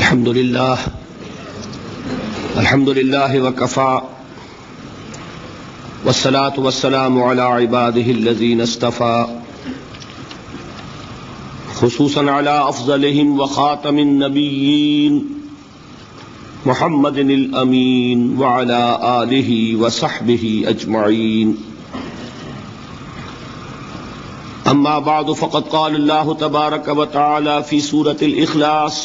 الحمد لله وكفى والصلاة والسلام على عباده الذين اصطفى خصوصا على أفضلهم وخاتم النبيين محمد الأمين وعلى آله وصحبه أجمعين. أما بعد فقد قال الله تبارك وتعالى في سورة الإخلاص: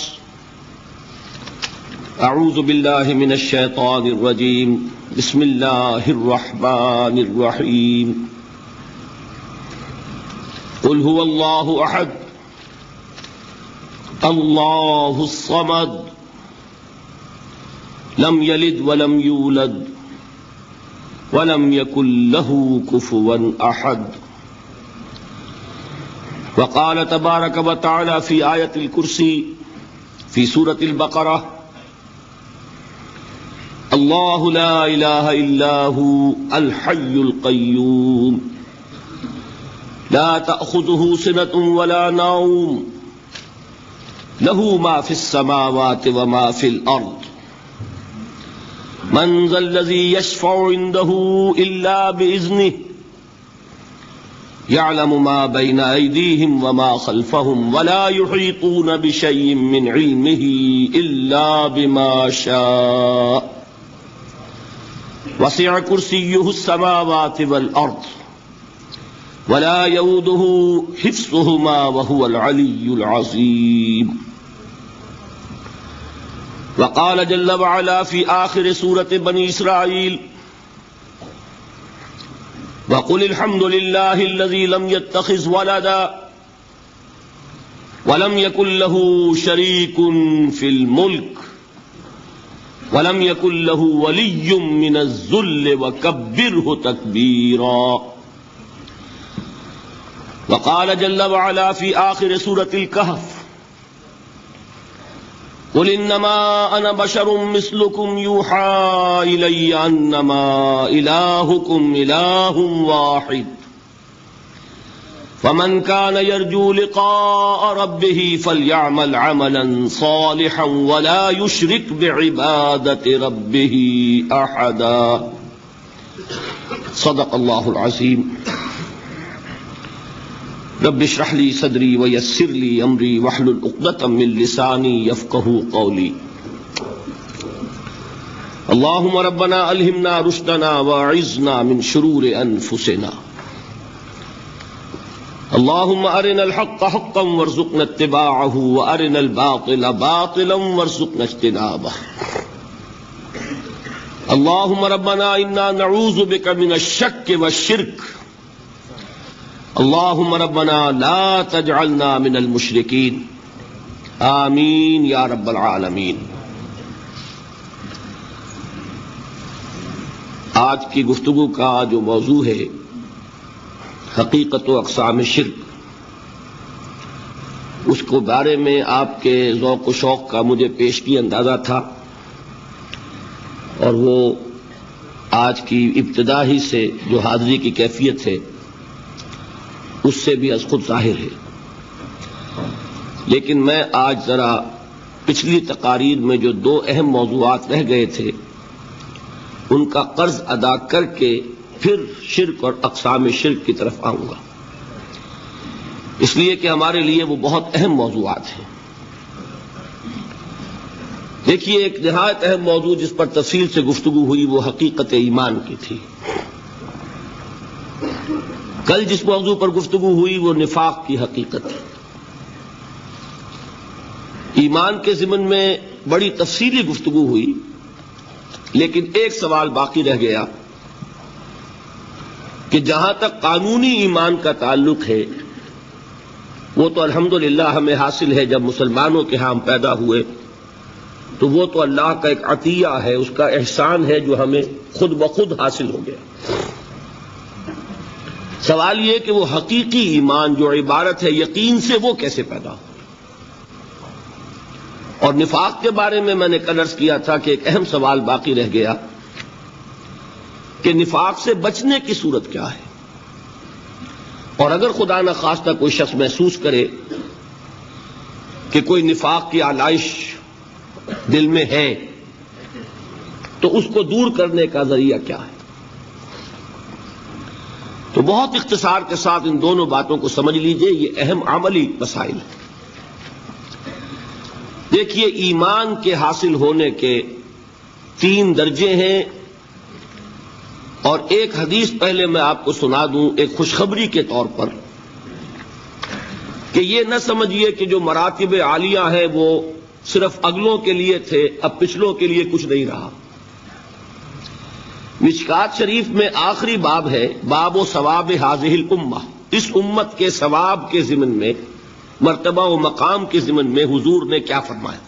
أعوذ بالله من الشيطان الرجيم، بسم الله الرحمن الرحيم. قل هو الله أحد الله الصمد لم يلد ولم يولد ولم يكن له كفوا أحد. وقال تبارك وتعالى في آية الكرسي في سورة البقرة: الله لا إله إلا هو الحي القيوم لا تأخذه سنة ولا نوم له ما في السماوات وما في الأرض من ذا الذي يشفع عنده إلا بإذنه يعلم ما بين أيديهم وما خلفهم ولا يحيطون بشيء من علمه إلا بما شاء وسع كرسيه السماوات والأرض ولا يؤوده حفظهما وهو العلي العظيم. وقال جل وعلا في آخر سورة بني إسرائيل: وقل الحمد لله الذي لم يتخذ ولدا ولم يكن له شريك في الملك ولم يكن له ولي من الذل وكبره تكبيرا. وقال جل وعلا في آخر سورة الكهف: قل إنما أنا بشر مثلكم يوحى إلي أنما إلهكم إله واحد فمن كان يرجو لقاء ربه فليعمل عملا صالحا ولا يشرك بعبادة ربه أحدا. صدق الله العظيم. رب اشرح لي صدري ويسر لي امري واحلل عقدة من لساني يفقهوا قولي. اللهم ربنا الهمنا رشدنا واعذنا من شرور انفسنا. اللهم ارنا الحق حقا وارزقنا اتباعه وارنا الباطل باطلا وارزقنا اجتنابه. اللهم ربنا انا نعوذ بك من الشك والشرك. اللهم ربنا لا تجعلنا من المشركين. آمین یا رب العالمین. آج کی گفتگو کا جو موضوع ہے حقیقت و اقسام شرک، اس کو بارے میں آپ کے ذوق و شوق کا مجھے پیشگی اندازہ تھا، اور وہ آج کی ابتدا ہی سے جو حاضری کی کیفیت ہے اس سے بھی از خود ظاہر ہے. لیکن میں آج ذرا پچھلی تقاریر میں جو دو اہم موضوعات رہ گئے تھے ان کا قرض ادا کر کے پھر شرک اور اقسام شرک کی طرف آؤں گا، اس لیے کہ ہمارے لیے وہ بہت اہم موضوعات ہیں. دیکھیے، ایک نہایت اہم موضوع جس پر تفصیل سے گفتگو ہوئی وہ حقیقت ایمان کی تھی. کل جس موضوع پر گفتگو ہوئی وہ نفاق کی حقیقت ہے. ایمان کے ضمن میں بڑی تفصیلی گفتگو ہوئی، لیکن ایک سوال باقی رہ گیا کہ جہاں تک قانونی ایمان کا تعلق ہے وہ تو الحمدللہ ہمیں حاصل ہے. جب مسلمانوں کے ہاں ہم پیدا ہوئے تو وہ تو اللہ کا ایک عطیہ ہے، اس کا احسان ہے جو ہمیں خود بخود حاصل ہو گیا. سوال یہ کہ وہ حقیقی ایمان جو عبارت ہے یقین سے، وہ کیسے پیدا ہو. اور نفاق کے بارے میں نے کل عرض کیا تھا کہ ایک اہم سوال باقی رہ گیا کہ نفاق سے بچنے کی صورت کیا ہے. اور اگر خدا نخواستہ کوئی شخص محسوس کرے کہ کوئی نفاق کی آلائش دل میں ہے، تو اس کو دور کرنے کا ذریعہ کیا ہے؟ تو بہت اختصار کے ساتھ ان دونوں باتوں کو سمجھ لیجئے، یہ اہم عملی مسائل ہیں۔ دیکھیے، ایمان کے حاصل ہونے کے 3 درجے ہیں، اور ایک حدیث پہلے میں آپ کو سنا دوں ایک خوشخبری کے طور پر، کہ یہ نہ سمجھیے کہ جو مراتب عالیہ ہیں وہ صرف اگلوں کے لیے تھے، اب پچھلوں کے لیے کچھ نہیں رہا۔ مشکات شریف میں آخری باب ہے، باب و ثواب ہذہ الامہ، اس امت کے ثواب کے ضمن میں، مرتبہ و مقام کے ضمن میں حضور نے کیا فرمایا۔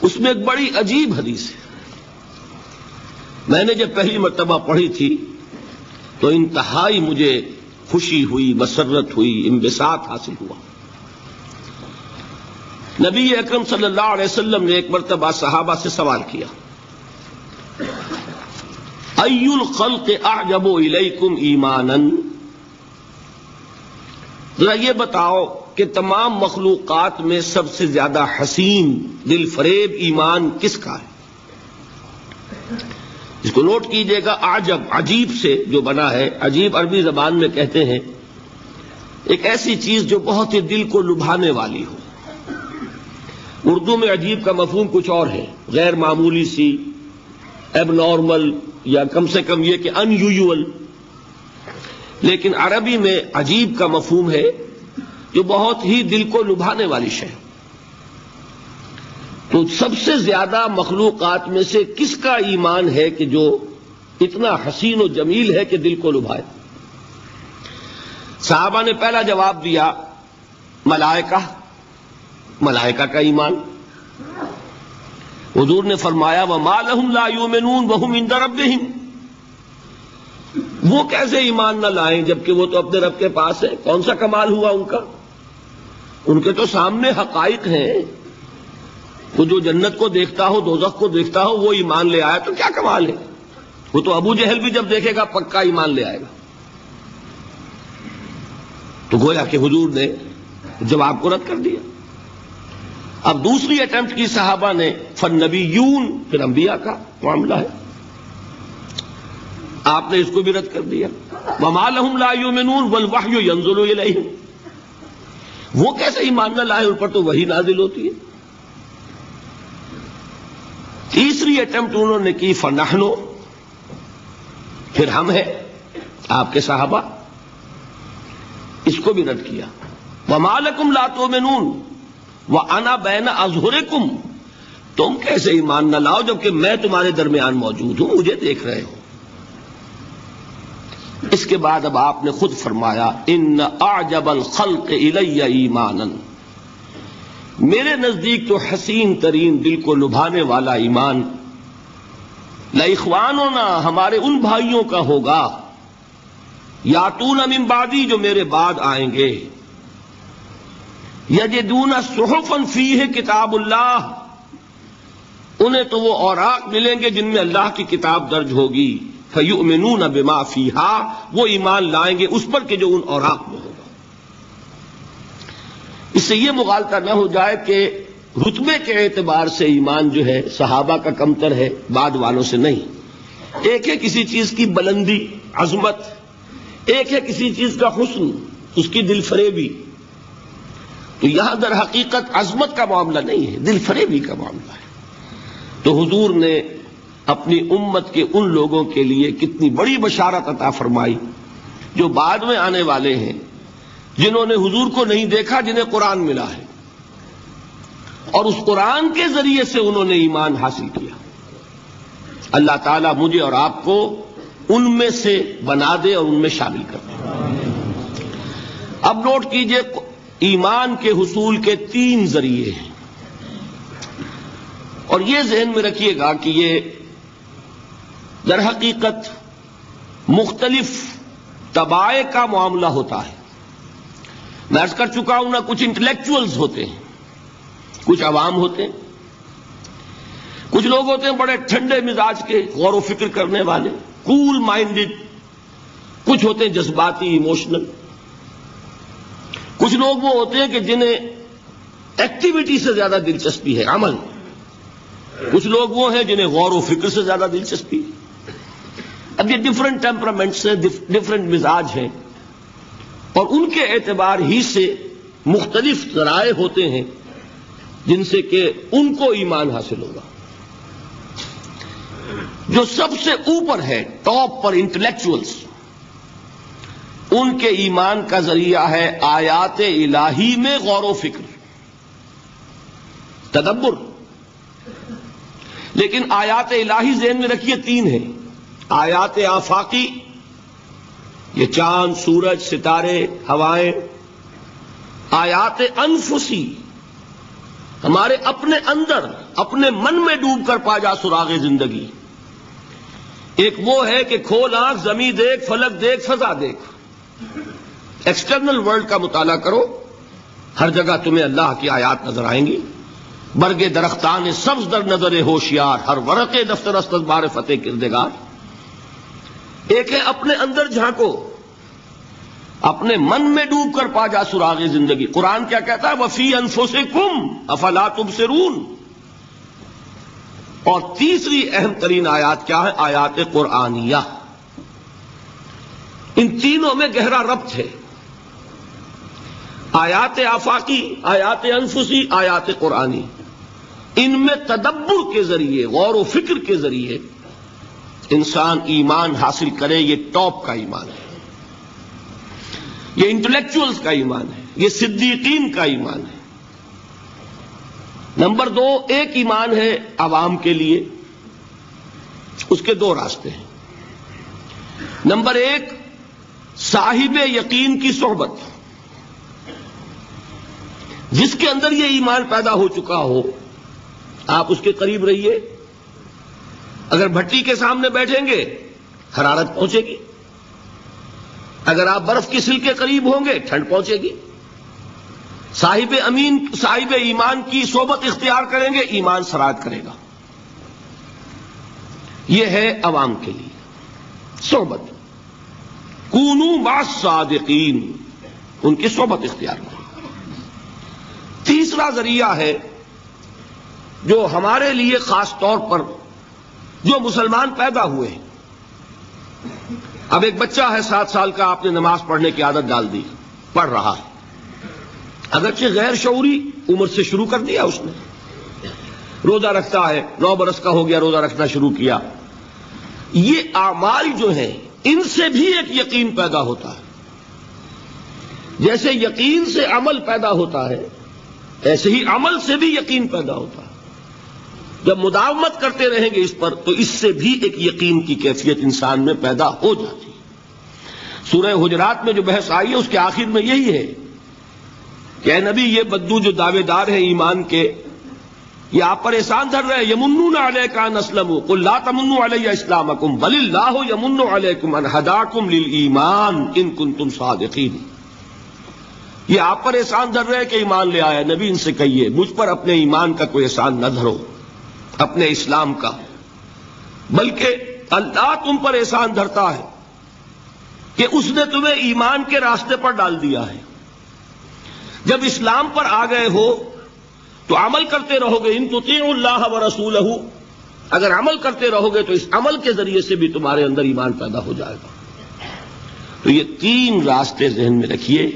اس میں ایک بڑی عجیب حدیث ہے، میں نے جب پہلی مرتبہ پڑھی تھی تو انتہائی مجھے خوشی ہوئی، مسرت ہوئی، انبساط حاصل ہوا۔ نبی اکرم صلی اللہ علیہ وسلم نے ایک مرتبہ صحابہ سے سوال کیا، ای الخلق اعجب الیکم ایمانا، ذرا یہ بتاؤ کہ تمام مخلوقات میں سب سے زیادہ حسین، دل فریب ایمان کس کا ہے؟ اس کو نوٹ کیجئے گا، اعجب عجیب سے جو بنا ہے، عجیب عربی زبان میں کہتے ہیں ایک ایسی چیز جو بہت ہی دل کو لبھانے والی ہو۔ اردو میں عجیب کا مفہوم کچھ اور ہے، غیر معمولی سی، ایب نارمل، یا کم سے کم یہ کہ ان یوزول، لیکن عربی میں عجیب کا مفہوم ہے جو بہت ہی دل کو لبھانے والی شے۔ تو سب سے زیادہ مخلوقات میں سے کس کا ایمان ہے کہ جو اتنا حسین و جمیل ہے کہ دل کو لبھائے؟ صحابہ نے پہلا جواب دیا، ملائکہ، ملائکہ کا ایمان۔ حضور نے فرمایا، وَمَا لَهُمْ لَا يُؤْمِنُونَ وَهُمْ عِندَ رَبِّهِمْ، وہ کیسے ایمان نہ لائیں جبکہ وہ تو اپنے رب کے پاس ہے؟ کون سا کمال ہوا ان کا؟ ان کے تو سامنے حقائق ہیں، وہ جو جنت کو دیکھتا ہو، دوزخ کو دیکھتا ہو، وہ ایمان لے آیا تو کیا کمال ہے؟ وہ تو ابو جہل بھی جب دیکھے گا پکا ایمان لے آئے گا۔ تو گویا کہ حضور نے جواب کو رد کر دیا۔ اب دوسری اٹیمپٹ کی صحابہ نے، فالنبیون، پھر انبیاء کا معاملہ ہے، آپ نے اس کو بھی رد کر دیا، وما لهم لا يؤمنون والوحی ينزل الیہم، وہ کیسے ایمان نہ لائے، ان پر تو وحی نازل ہوتی ہے۔ تیسری اٹیمپٹ انہوں نے کی، فنحن، پھر ہم ہیں آپ کے صحابہ، اس کو بھی رد کیا، وما لکم لا تؤمنون وَأَنَا بَيْنَ أَظْهُرِكُمْ، تم کیسے ایمان نہ لاؤ جبکہ میں تمہارے درمیان موجود ہوں، مجھے دیکھ رہے ہو۔ اس کے بعد اب آپ نے خود فرمایا، إِنَّ أَعْجَبَ الْخَلْقِ إِلَيَّ إِيمَانًا، میرے نزدیک تو حسین ترین، دل کو لبھانے والا ایمان لَإِخْوَانُنَا، ہمارے ان بھائیوں کا ہوگا، یاتون من بعدی، جو میرے بعد آئیں گے، یجدون صحفا فیہ کتاب اللہ، انہیں تو وہ اوراق ملیں گے جن میں اللہ کی کتاب درج ہوگی، فیؤمنون بما فیہا، وہ ایمان لائیں گے اس پر کہ جو ان اوراق میں ہوگا۔ اس سے یہ مغالطہ نہ ہو جائے کہ رتبے کے اعتبار سے ایمان جو ہے صحابہ کا کمتر ہے، بعد والوں سے نہیں۔ ایک ہے کسی چیز کی بلندی، عظمت، ایک ہے کسی چیز کا حسن، اس کی دل فریبی۔ تو یہاں در حقیقت عظمت کا معاملہ نہیں ہے، دل فریبی کا معاملہ ہے۔ تو حضور نے اپنی امت کے ان لوگوں کے لیے کتنی بڑی بشارت عطا فرمائی جو بعد میں آنے والے ہیں، جنہوں نے حضور کو نہیں دیکھا، جنہیں قرآن ملا ہے، اور اس قرآن کے ذریعے سے انہوں نے ایمان حاصل کیا۔ اللہ تعالیٰ مجھے اور آپ کو ان میں سے بنا دے اور ان میں شامل کر دے۔ اب نوٹ کیجئے، ایمان کے حصول کے 3 ذریعے ہیں، اور یہ ذہن میں رکھیے گا کہ یہ در حقیقت مختلف طبائع کا معاملہ ہوتا ہے۔ میں عرض کر چکا ہوں نا، کچھ انٹلیکچوئلز ہوتے ہیں، کچھ عوام ہوتے ہیں، کچھ لوگ ہوتے ہیں بڑے ٹھنڈے مزاج کے، غور و فکر کرنے والے، کول مائنڈڈ، کچھ ہوتے ہیں جذباتی، ایموشنل، کچھ لوگ وہ ہوتے ہیں کہ جنہیں ایکٹیویٹی سے زیادہ دلچسپی ہے عمل. کچھ لوگ وہ ہیں جنہیں غور و فکر سے زیادہ دلچسپی. اب یہ ڈفرنٹ ٹیمپرامنٹس ہیں، ڈفرنٹ مزاج ہیں، اور ان کے اعتبار ہی سے مختلف ذرائع ہوتے ہیں جن سے کہ ان کو ایمان حاصل ہوگا. جو سب سے اوپر ہے، ٹاپ پر انٹلیکچوئلز، ان کے ایمان کا ذریعہ ہے آیات الہی میں غور و فکر، تدبر. لیکن آیات الہی ذہن میں رکھیے تین ہیں. آیات آفاقی، یہ چاند، سورج، ستارے، ہوائیں. آیات انفسی، ہمارے اپنے اندر، اپنے من میں ڈوب کر پا جا سراغ زندگی. ایک وہ ہے کہ کھول آنکھ، زمین دیکھ، فلک دیکھ، فضا دیکھ. ایکسٹرنل ورلڈ کا مطالعہ کرو، ہر جگہ تمہیں اللہ کی آیات نظر آئیں گی. برگ درختان سبز در نظر ہوشیار، ہر ورق دفتر است از بار فتح کردگار. ایک ہے اپنے اندر جھانکو، اپنے من میں ڈوب کر پا جا سراغ زندگی. قرآن کیا کہتا ہے؟ وفی انفسکم افلا تبصرون. اور تیسری اہم ترین آیات کیا ہے؟ آیات قرآنیہ. ان تینوں میں گہرا ربط ہے. آیات آفاقی، آیات انفسی، آیات قرآنی. ان میں تدبر کے ذریعے، غور و فکر کے ذریعے انسان ایمان حاصل کرے. یہ ٹاپ کا ایمان ہے، یہ انٹلیکچوئلز کا ایمان ہے، یہ صدیقین کا ایمان ہے. نمبر دو، ایک ایمان ہے عوام کے لیے، اس کے دو راستے ہیں. نمبر ایک، صاحب یقین کی صحبت. جس کے اندر یہ ایمان پیدا ہو چکا ہو، آپ اس کے قریب رہیے. اگر بھٹی کے سامنے بیٹھیں گے حرارت پہنچے گی، اگر آپ برف کی سل کے قریب ہوں گے ٹھنڈ پہنچے گی. صاحب ایمان کی صحبت اختیار کریں گے، ایمان سرایت کرے گا. یہ ہے عوام کے لیے صحبت. کونوا مع الصادقین، ان کی صحبت اختیار کریں. تیسرا ذریعہ ہے جو ہمارے لیے خاص طور پر جو مسلمان پیدا ہوئے ہیں. اب ایک بچہ ہے 7 سال کا، آپ نے نماز پڑھنے کی عادت ڈال دی، پڑھ رہا ہے. اگرچہ غیر شعوری عمر سے شروع کر دیا اس نے. روزہ رکھتا ہے، 9 برس کا ہو گیا، روزہ رکھنا شروع کیا. یہ اعمال جو ہیں ان سے بھی ایک یقین پیدا ہوتا ہے. جیسے یقین سے عمل پیدا ہوتا ہے، ایسے ہی عمل سے بھی یقین پیدا ہوتا ہے. جب مداومت کرتے رہیں گے اس پر تو اس سے بھی ایک یقین کی کیفیت انسان میں پیدا ہو جاتی ہے. سورہ حجرات میں جو بحث آئی ہے اس کے آخر میں یہی ہے کہ اے نبی، یہ بدو جو دعوے دار ہیں ایمان کے، یہ آپ پر احسان دھر رہے ہیں. یمنون علیک ان اسلموا قل لا تمنوا علی اسلامکم بل اللہ یمن علیکم ان ہداکم للایمان ان کنتم صادقین. یہ آپ پر احسان دھر رہے ہیں کہ ایمان لے آیا. نبی ان سے کہیے مجھ پر اپنے ایمان کا کوئی احسان نہ دھرو، اپنے اسلام کا، بلکہ اللہ تم پر احسان دھرتا ہے کہ اس نے تمہیں ایمان کے راستے پر ڈال دیا ہے. جب اسلام پر آ گئے ہو تو عمل کرتے رہو گے. ان تطیعوا اللہ ورسولہ، اگر عمل کرتے رہو گے تو اس عمل کے ذریعے سے بھی تمہارے اندر ایمان پیدا ہو جائے گا. تو یہ 3 راستے ذہن میں رکھیے.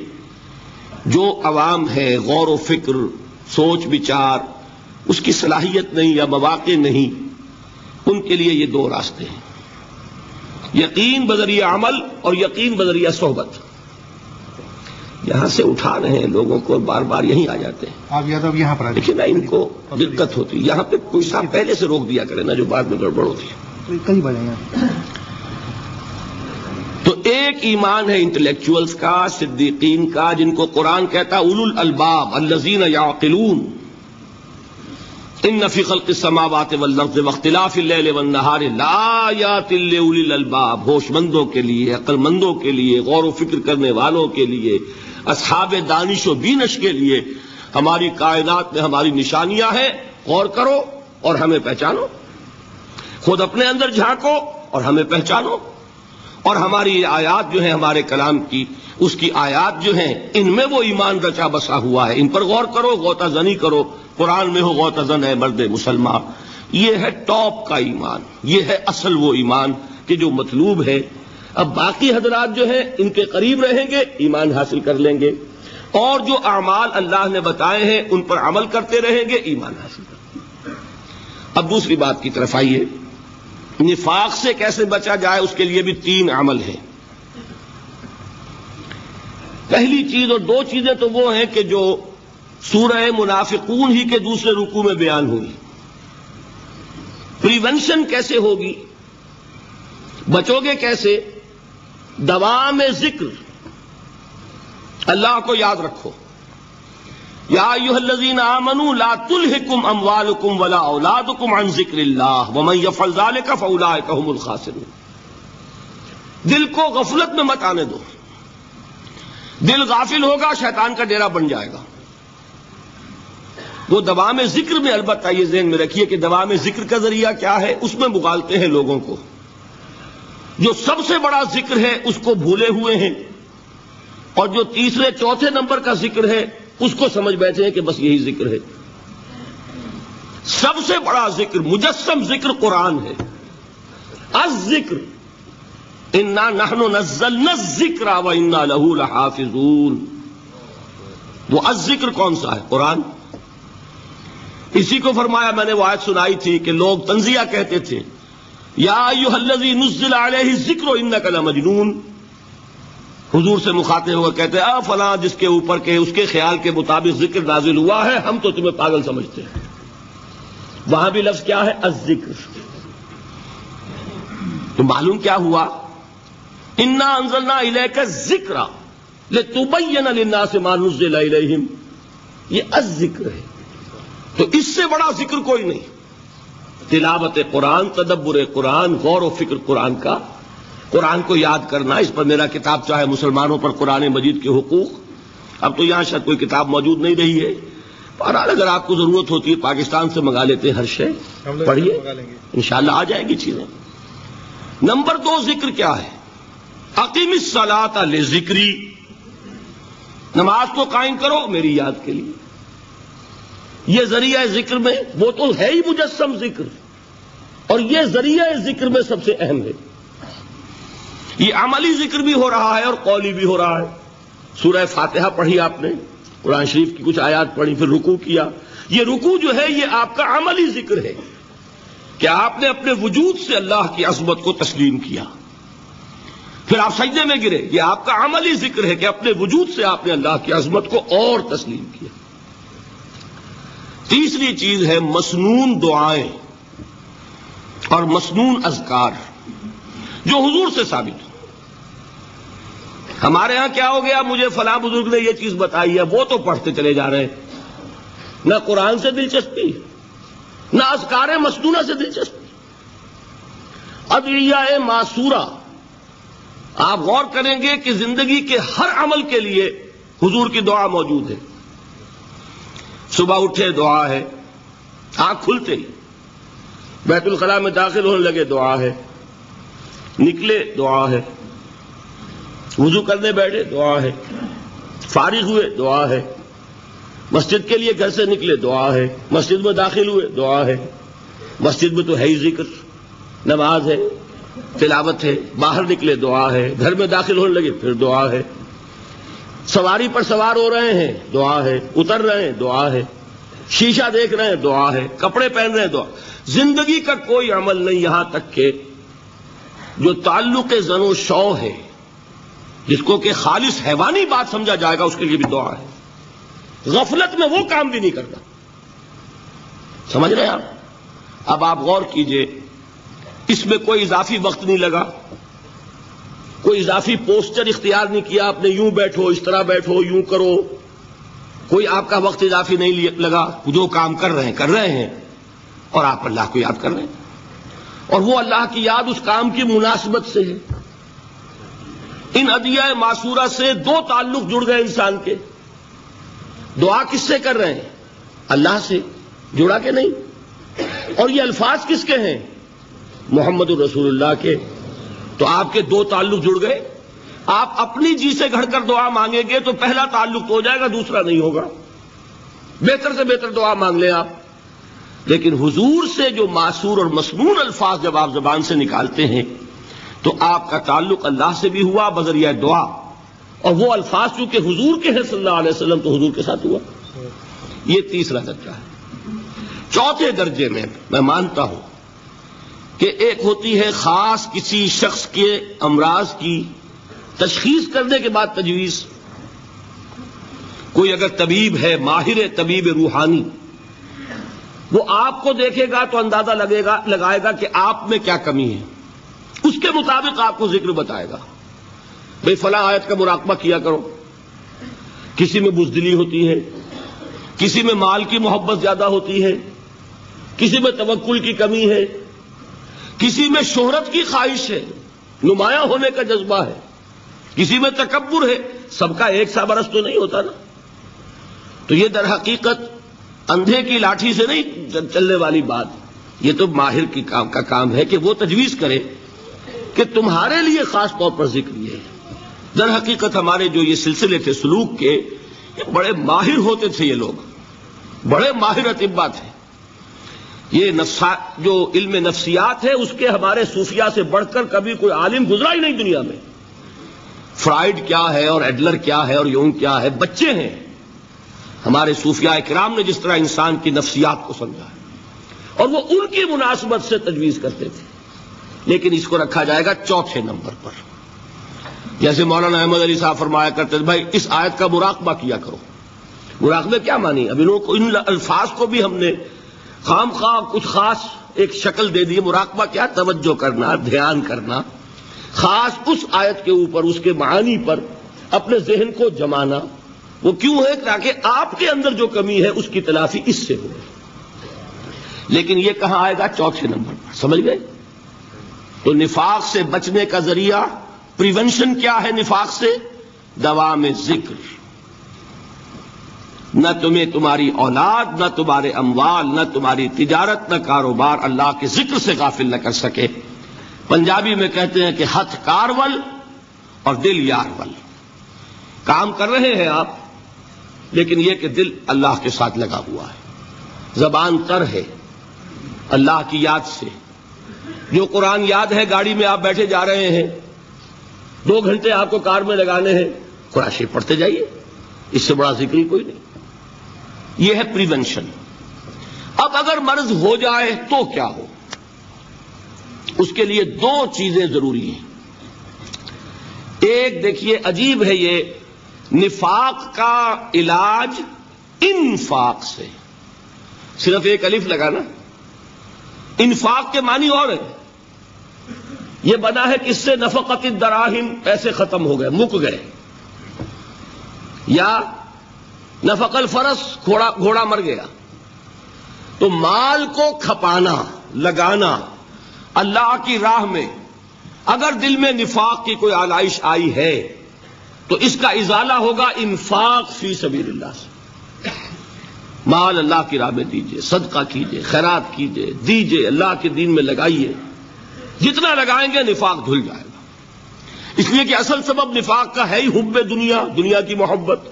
جو عوام ہے، غور و فکر، سوچ بچار، اس کی صلاحیت نہیں یا مواقع نہیں، ان کے لیے یہ 2 راستے ہیں: یقین بذریعہ عمل اور یقین بذریعہ صحبت. یہاں سے اٹھا رہے ہیں لوگوں کو، بار بار یہیں آ جاتے ہیں. آپ یادو یہاں پر لیکن نا ان کو دقت ہوتی ہے. یہاں پہ کوئی صاحب پہلے سے روک دیا کرے نا، جو بعد میں گڑبڑ ہوتی ہے. کئی بڑے ہیں. تو ایک ایمان ہے انٹلیکچوئلز کا، صدیقین کا، جن کو قرآن کہتا ہے اولو الالباب الذین یعقلون. ان فی خلق السماوات والارض واختلاف اللیل والنہار لآیات لأولی الالباب. ہوش مندوں کے لیے، عقل مندوں کے لیے، غور و فکر کرنے والوں کے لیے، اصحاب دانش و بینش کے لیے ہماری کائنات میں ہماری نشانیاں ہیں. غور کرو اور ہمیں پہچانو. خود اپنے اندر جھانکو اور ہمیں پہچانو. اور ہماری آیات جو ہیں ہمارے کلام کی، اس کی آیات جو ہیں ان میں وہ ایمان رچا بسا ہوا ہے. ان پر غور کرو، غوطہ زنی کرو. قرآن میں ہو غوطہ زن ہے مرد مسلمان. یہ ہے ٹاپ کا ایمان، یہ ہے اصل وہ ایمان کہ جو مطلوب ہے. اب باقی حضرات جو ہیں ان کے قریب رہیں گے، ایمان حاصل کر لیں گے، اور جو اعمال اللہ نے بتائے ہیں ان پر عمل کرتے رہیں گے، ایمان حاصل کریں گے. اب دوسری بات کی طرف آئیے، نفاق سے کیسے بچا جائے. اس کے لیے بھی 3 عمل ہیں. پہلی چیز، اور 2 چیزیں تو وہ ہیں کہ جو سورہ منافقون ہی کے دوسرے رکوع میں بیان ہوئی. پریونشن کیسے ہوگی، بچو گے کیسے؟ دوام ذکر، اللہ کو یاد رکھو. یا ایھا الذین آمنوا لا تلہکم اموالکم ولا اولادکم عن ذکر اللہ ومن یفعل ذلک فاولئک هم الخاسرون. دل کو غفلت میں مت آنے دو. دل غافل ہوگا، شیطان کا ڈیرا بن جائے گا. وہ دوام ذکر میں، البتہ یہ ذہن میں رکھیے کہ دوام ذکر کا ذریعہ کیا ہے، اس میں مغالتے ہیں لوگوں کو. جو سب سے بڑا ذکر ہے اس کو بھولے ہوئے ہیں، اور جو تیسرے چوتھے نمبر کا ذکر ہے اس کو سمجھ بیٹھے ہیں کہ بس یہی ذکر ہے. سب سے بڑا ذکر، مجسم ذکر قرآن ہے. الذکر انا نحن نزلنا الذکر وانا له لحافظون. وہ الذکر کون سا ہے؟ قرآن. اسی کو فرمایا، میں نے وہ آیت سنائی تھی کہ لوگ تنزیہ کہتے تھے، یا ایھا الذی نزل علیہ الذکر انک لمجنون. حضور سے مخاطب ہو کر کہتے ہیں فلاں جس کے اوپر کے اس کے خیال کے مطابق ذکر نازل ہوا ہے، ہم تو تمہیں پاگل سمجھتے ہیں. وہاں بھی لفظ کیا ہے؟ الذکر. تو معلوم کیا ہوا؟ انا انزلنا الیک الذکر لتبین للناس ما نزل الیہم. یہ الذکر ہے. تو اس سے بڑا ذکر کوئی نہیں. تلاوت قرآن، تدبر قرآن، غور و فکر قرآن کا، قرآن کو یاد کرنا. اس پر میرا کتاب چاہے مسلمانوں پر قرآن مجید کے حقوق. اب تو یہاں شاید کوئی کتاب موجود نہیں رہی ہے، بہرحال اگر آپ کو ضرورت ہوتی ہے پاکستان سے منگا لیتے ہیں ہر شے، پڑھیے، انشاءاللہ آ جائے گی چیزیں. نمبر 2 ذکر کیا ہے؟ اقیم الصلاۃ لذکری. نماز کو قائم کرو میری یاد کے لیے. یہ ذریعہ ذکر میں، وہ تو ہے ہی مجسم ذکر، اور یہ ذریعہ ذکر میں سب سے اہم ہے. یہ عملی ذکر بھی ہو رہا ہے اور قولی بھی ہو رہا ہے. سورہ فاتحہ پڑھی آپ نے، قرآن شریف کی کچھ آیات پڑھی، پھر رکوع کیا. یہ رکوع جو ہے یہ آپ کا عملی ذکر ہے کہ آپ نے اپنے وجود سے اللہ کی عظمت کو تسلیم کیا. پھر آپ سجدے میں گرے، یہ آپ کا عملی ذکر ہے کہ اپنے وجود سے آپ نے اللہ کی عظمت کو اور تسلیم کیا. تیسری چیز ہے مسنون دعائیں اور مسنون اذکار جو حضور سے ثابت ہو. ہمارے ہاں کیا ہو گیا، مجھے فلاں بزرگ نے یہ چیز بتائی ہے، وہ تو پڑھتے چلے جا رہے ہیں. نہ قرآن سے دلچسپی، نہ اذکار مسنونہ سے دلچسپی. ادعیہ معصورہ، آپ غور کریں گے کہ زندگی کے ہر عمل کے لیے حضور کی دعا موجود ہے. صبح اٹھے دعا ہے، آنکھ کھلتے ہی بیت الخلاء میں داخل ہونے لگے دعا ہے، نکلے دعا ہے، وضو کرنے بیٹھے دعا ہے، فارغ ہوئے دعا ہے، مسجد کے لیے گھر سے نکلے دعا ہے، مسجد میں داخل ہوئے دعا ہے. مسجد میں تو ہے ہی ذکر، نماز ہے، تلاوت ہے. باہر نکلے دعا ہے، گھر میں داخل ہونے لگے پھر دعا ہے. سواری پر سوار ہو رہے ہیں دعا ہے، اتر رہے ہیں دعا ہے، شیشہ دیکھ رہے ہیں دعا ہے، کپڑے پہن رہے ہیں دعا. زندگی کا کوئی عمل نہیں یہاں تک کہ جو تعلق زن و شو ہے، جس کو کہ خالص حیوانی بات سمجھا جائے گا، اس کے لیے بھی دعا ہے. غفلت میں وہ کام بھی نہیں کرتا. سمجھ رہے ہیں آپ؟ اب آپ غور کیجئے، اس میں کوئی اضافی وقت نہیں لگا، کوئی اضافی پوسچر اختیار نہیں کیا آپ نے، یوں بیٹھو، اس طرح بیٹھو، یوں کرو. کوئی آپ کا وقت اضافی نہیں لگا. جو کام کر رہے ہیں اور آپ اللہ کو یاد کر رہے ہیں، اور وہ اللہ کی یاد اس کام کی مناسبت سے ہے. ان ادعیہ معصورہ سے 2 تعلق جڑ گئے انسان کے. دعا کس سے کر رہے ہیں؟ اللہ سے. جڑا کہ نہیں؟ اور یہ الفاظ کس کے ہیں؟ محمد الرسول اللہ کے. تو آپ کے دو تعلق جڑ گئے. آپ اپنی جی سے گھڑ کر دعا مانگیں گے تو پہلا تعلق تو ہو جائے گا, دوسرا نہیں ہوگا. بہتر سے بہتر دعا مانگ لیں آپ. لیکن حضور سے جو معصور اور مسنون الفاظ جب آپ زبان سے نکالتے ہیں تو آپ کا تعلق اللہ سے بھی ہوا بذریعہ دعا, اور وہ الفاظ چونکہ حضور کے ہیں صلی اللہ علیہ وسلم تو حضور کے ساتھ ہوا. یہ تیسرا درجہ ہے. چوتھے درجے میں میں مانتا ہوں کہ ایک ہوتی ہے خاص کسی شخص کے امراض کی تشخیص کرنے کے بعد تجویز. کوئی اگر طبیب ہے, ماہر طبیب روحانی, وہ آپ کو دیکھے گا تو اندازہ لگائے گا کہ آپ میں کیا کمی ہے, اس کے مطابق آپ کو ذکر بتائے گا. بھئی فلاں آیت کا مراقبہ کیا کرو. کسی میں بزدلی ہوتی ہے, کسی میں مال کی محبت زیادہ ہوتی ہے, کسی میں توکل کی کمی ہے, کسی میں شہرت کی خواہش ہے, نمایاں ہونے کا جذبہ ہے, کسی میں تکبر ہے. سب کا ایک سا برس تو نہیں ہوتا نا. تو یہ در حقیقت اندھے کی لاٹھی سے نہیں چلنے والی بات. یہ تو ماہر کی کا کام ہے کہ وہ تجویز کرے کہ تمہارے لیے خاص طور پر ذکر یہ ہے. در حقیقت ہمارے جو یہ سلسلے تھے سلوک کے, یہ بڑے ماہر ہوتے تھے, یہ لوگ بڑے ماہر اطباء تھے. یہ جو علم نفسیات ہے اس کے ہمارے صوفیاء سے بڑھ کر کبھی کوئی عالم گزرا ہی نہیں دنیا میں. فرائیڈ کیا ہے اور ایڈلر کیا ہے اور یونگ کیا ہے, بچے ہیں. ہمارے صوفیاء کرام نے جس طرح انسان کی نفسیات کو سمجھا ہے, اور وہ ان کی مناسبت سے تجویز کرتے تھے. لیکن اس کو رکھا جائے گا چوتھے نمبر پر. جیسے مولانا احمد علی صاحب فرمایا کرتے تھے, بھائی اس آیت کا مراقبہ کیا کرو. مراقبے کیا مانی؟ اب ان الفاظ کو بھی ہم نے خام خواہ کچھ خاص ایک شکل دے دی. مراقبہ کیا؟ توجہ کرنا, دھیان کرنا, خاص اس آیت کے اوپر, اس کے معانی پر اپنے ذہن کو جمانا. وہ کیوں ہے؟ تاکہ آپ کے اندر جو کمی ہے اس کی تلافی اس سے ہو. لیکن یہ کہاں آئے گا؟ چوتھے نمبر پر. سمجھ گئے؟ تو نفاق سے بچنے کا ذریعہ, پریونشن کیا ہے نفاق سے؟ دوام ذکر. نہ تمہیں تمہاری اولاد, نہ تمہارے اموال, نہ تمہاری تجارت, نہ کاروبار اللہ کے ذکر سے غافل نہ کر سکے. پنجابی میں کہتے ہیں کہ ہتھ کارول اور دل یارول. کام کر رہے ہیں آپ, لیکن یہ کہ دل اللہ کے ساتھ لگا ہوا ہے. زبان تر ہے اللہ کی یاد سے. جو قرآن یاد ہے, گاڑی میں آپ بیٹھے جا رہے ہیں, 2 گھنٹے آپ کو کار میں لگانے ہیں, قرآن شریف پڑھتے جائیے. اس سے بڑا ذکر ہی کوئی نہیں. یہ ہے پریونشن. اب اگر مرض ہو جائے تو کیا ہو؟ اس کے لیے 2 چیزیں ضروری ہیں. ایک دیکھیے, عجیب ہے یہ, نفاق کا علاج انفاق سے. صرف ایک الف لگا نا. انفاق کے معنی اور ہے. یہ بنا ہے کس سے؟ نفقت الدراہم, پیسے ختم ہو گئے, مک گئے. یا نفق الفرس, گھوڑا مر گیا. تو مال کو کھپانا, لگانا اللہ کی راہ میں, اگر دل میں نفاق کی کوئی آلائش آئی ہے تو اس کا ازالہ ہوگا انفاق فی سبیل اللہ سے. مال اللہ کی راہ میں دیجئے, صدقہ کیجئے, خیرات کیجئے, دیجئے, اللہ کے دین میں لگائیے. جتنا لگائیں گے نفاق دھل جائے گا. اس لیے کہ اصل سبب نفاق کا ہے ہی حب دنیا, دنیا کی محبت.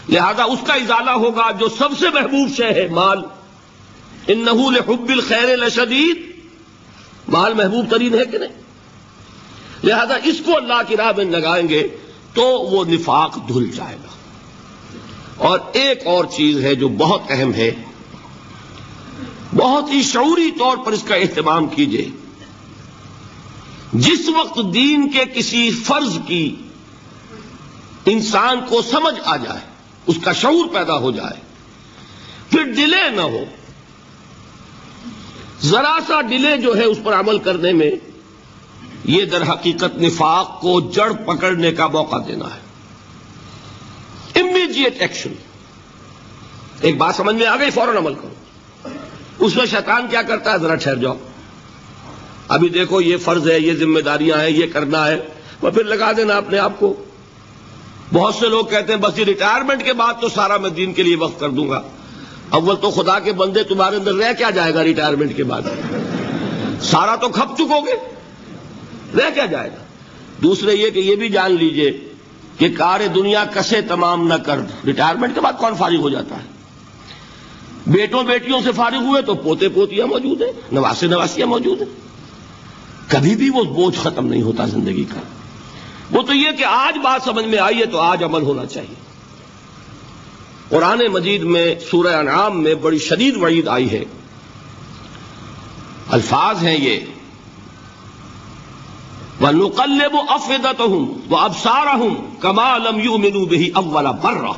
لہذا اس کا ازالہ ہوگا جو سب سے محبوب شے ہے, مال. انہ لحب الخیر لشدید. مال محبوب ترین ہے کہ نہیں؟ لہذا اس کو اللہ کی راہ میں لگائیں گے تو وہ نفاق دھل جائے گا. اور ایک اور چیز ہے جو بہت اہم ہے, بہت ہی شعوری طور پر اس کا اہتمام کیجیے. جس وقت دین کے کسی فرض کی انسان کو سمجھ آ جائے, اس کا شعور پیدا ہو جائے, پھر ڈیلے نہ ہو. ذرا سا ڈیلے جو ہے اس پر عمل کرنے میں, یہ در حقیقت نفاق کو جڑ پکڑنے کا موقع دینا ہے. Immediate action. ایک بات سمجھ میں آ گئی, فوراً عمل کرو. اس میں شیطان کیا کرتا ہے؟ ذرا ٹھہر جاؤ, ابھی دیکھو یہ فرض ہے, یہ ذمہ داریاں ہیں, یہ کرنا ہے, وہ پھر لگا دینا اپنے آپ کو. بہت سے لوگ کہتے ہیں بس یہ ریٹائرمنٹ کے بعد تو سارا میں دین کے لیے وقف کر دوں گا. اول تو خدا کے بندے تمہارے اندر رہ کیا جائے گا ریٹائرمنٹ کے بعد؟ سارا تو کھپ چکو گے. رہ کیا جائے گا؟ دوسرے یہ کہ یہ بھی جان لیجئے کہ کار دنیا کسے تمام نہ کر، ریٹائرمنٹ کے بعد کون فارغ ہو جاتا ہے؟ بیٹوں بیٹیوں سے فارغ ہوئے تو پوتے پوتیاں موجود ہیں، نواسے نواسیاں موجود ہیں، کبھی بھی وہ بوجھ ختم نہیں ہوتا زندگی کا۔ وہ تو یہ کہ آج بات سمجھ میں آئی ہے تو آج عمل ہونا چاہیے۔ قرآن مجید میں سورہ انعام میں بڑی شدید وعید آئی ہے، الفاظ ہیں یہ وَنُقَلِّبُ أَفْئِدَتَهُمْ وَأَبْصَارَهُمْ كَمَا لَمْ يُؤْمِنُوا بِهِ أَوَّلَ مَرَّةٍ۔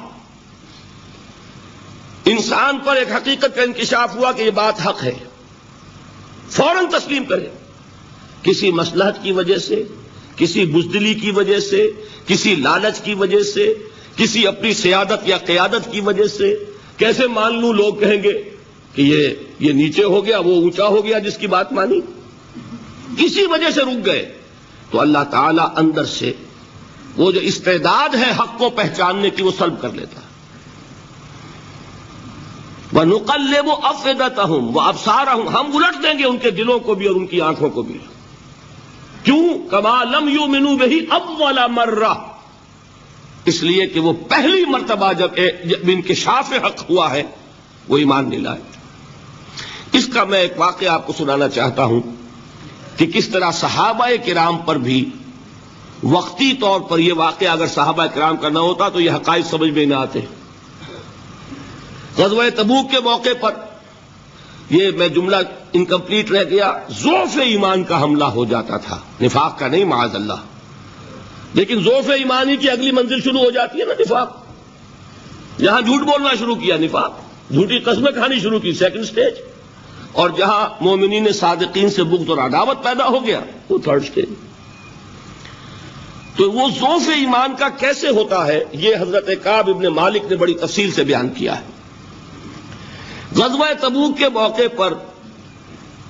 انسان پر ایک حقیقت کا انکشاف ہوا کہ یہ بات حق ہے، فوراً تسلیم کرے، کسی مصلحت کی وجہ سے، کسی بزدلی کی وجہ سے، کسی لالچ کی وجہ سے، کسی اپنی سیادت یا قیادت کی وجہ سے کیسے مان لوں؟ لوگ کہیں گے کہ یہ نیچے ہو گیا، وہ اونچا ہو گیا جس کی بات مانی، کسی وجہ سے رک گئے تو اللہ تعالیٰ اندر سے وہ جو استعداد ہے حق کو پہچاننے کی وہ سلب کر لیتا ہے۔ وَنُقَلِّبُ أَفْئِدَتَهُمْ وَأَبْصَارَهُمْ، ہم الٹ دیں گے ان کے دلوں کو بھی اور ان کی آنکھوں کو بھی۔ کیوں؟ كَمَا لَمْ يُؤْمِنُوا بِهِ أَوَّلَ مَرَّةٍ، اس لیے کہ وہ پہلی مرتبہ جب انکشاف حق ہوا ہے وہ ایمان نہیں لائے۔ اس کا میں ایک واقعہ آپ کو سنانا چاہتا ہوں کہ کس طرح صحابہ کرام پر بھی وقتی طور پر یہ واقعہ اگر صحابہ کرام کا نہ ہوتا تو یہ حقائق سمجھ میں نہ آتے۔ غزوہ تبوک کے موقع پر یہ میں جملہ انکمپلیٹ رہ گیا، ضعف ایمان کا حملہ ہو جاتا تھا، نفاق کا نہیں معاذ اللہ، لیکن ضعف ایمانی کی اگلی منزل شروع ہو جاتی ہے نا، نفاق۔ جہاں جھوٹ بولنا شروع کیا نفاق، جھوٹی قسمیں کھانی شروع کی سیکنڈ سٹیج، اور جہاں مومنین صادقین سے بغض اور عداوت پیدا ہو گیا وہ تھرڈ سٹیج۔ تو وہ ضعف ایمان کا کیسے ہوتا ہے یہ حضرت کعب ابن مالک نے بڑی تفصیل سے بیان کیا ہے۔ غزوہ تبوک کے موقع پر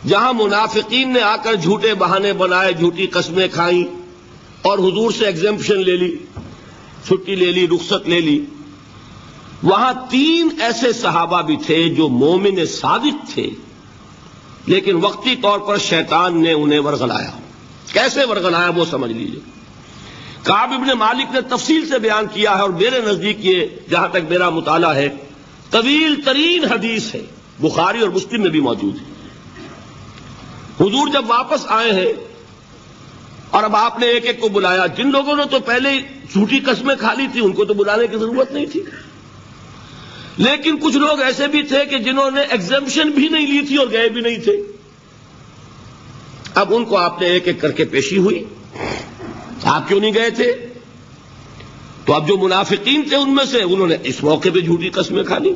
جہاں منافقین نے آ کر جھوٹے بہانے بنائے، جھوٹی قسمیں کھائیں اور حضور سے ایگزمپشن لے لی، چھٹی لے لی، رخصت لے لی، وہاں 3 ایسے صحابہ بھی تھے جو مومن صادق تھے، لیکن وقتی طور پر شیطان نے انہیں ورغلایا۔ کیسے ورغلایا وہ سمجھ لیجئے۔ کعب ابن مالک نے تفصیل سے بیان کیا ہے، اور میرے نزدیک یہ جہاں تک میرا مطالعہ ہے طویل ترین حدیث ہے، بخاری اور مسلم میں بھی موجود ہے۔ حضور جب واپس آئے ہیں اور اب آپ نے ایک ایک کو بلایا، جن لوگوں نے تو پہلے جھوٹی قسمیں کھا لی تھی ان کو تو بلانے کی ضرورت نہیں تھی، لیکن کچھ لوگ ایسے بھی تھے کہ جنہوں نے ایگزمپشن بھی نہیں لی تھی اور گئے بھی نہیں تھے۔ اب ان کو آپ نے ایک ایک کر کے پیشی ہوئی، آپ کیوں نہیں گئے تھے؟ تو اب جو منافقین تھے ان میں سے انہوں نے اس موقع پہ جھوٹی قسمیں کھا لی۔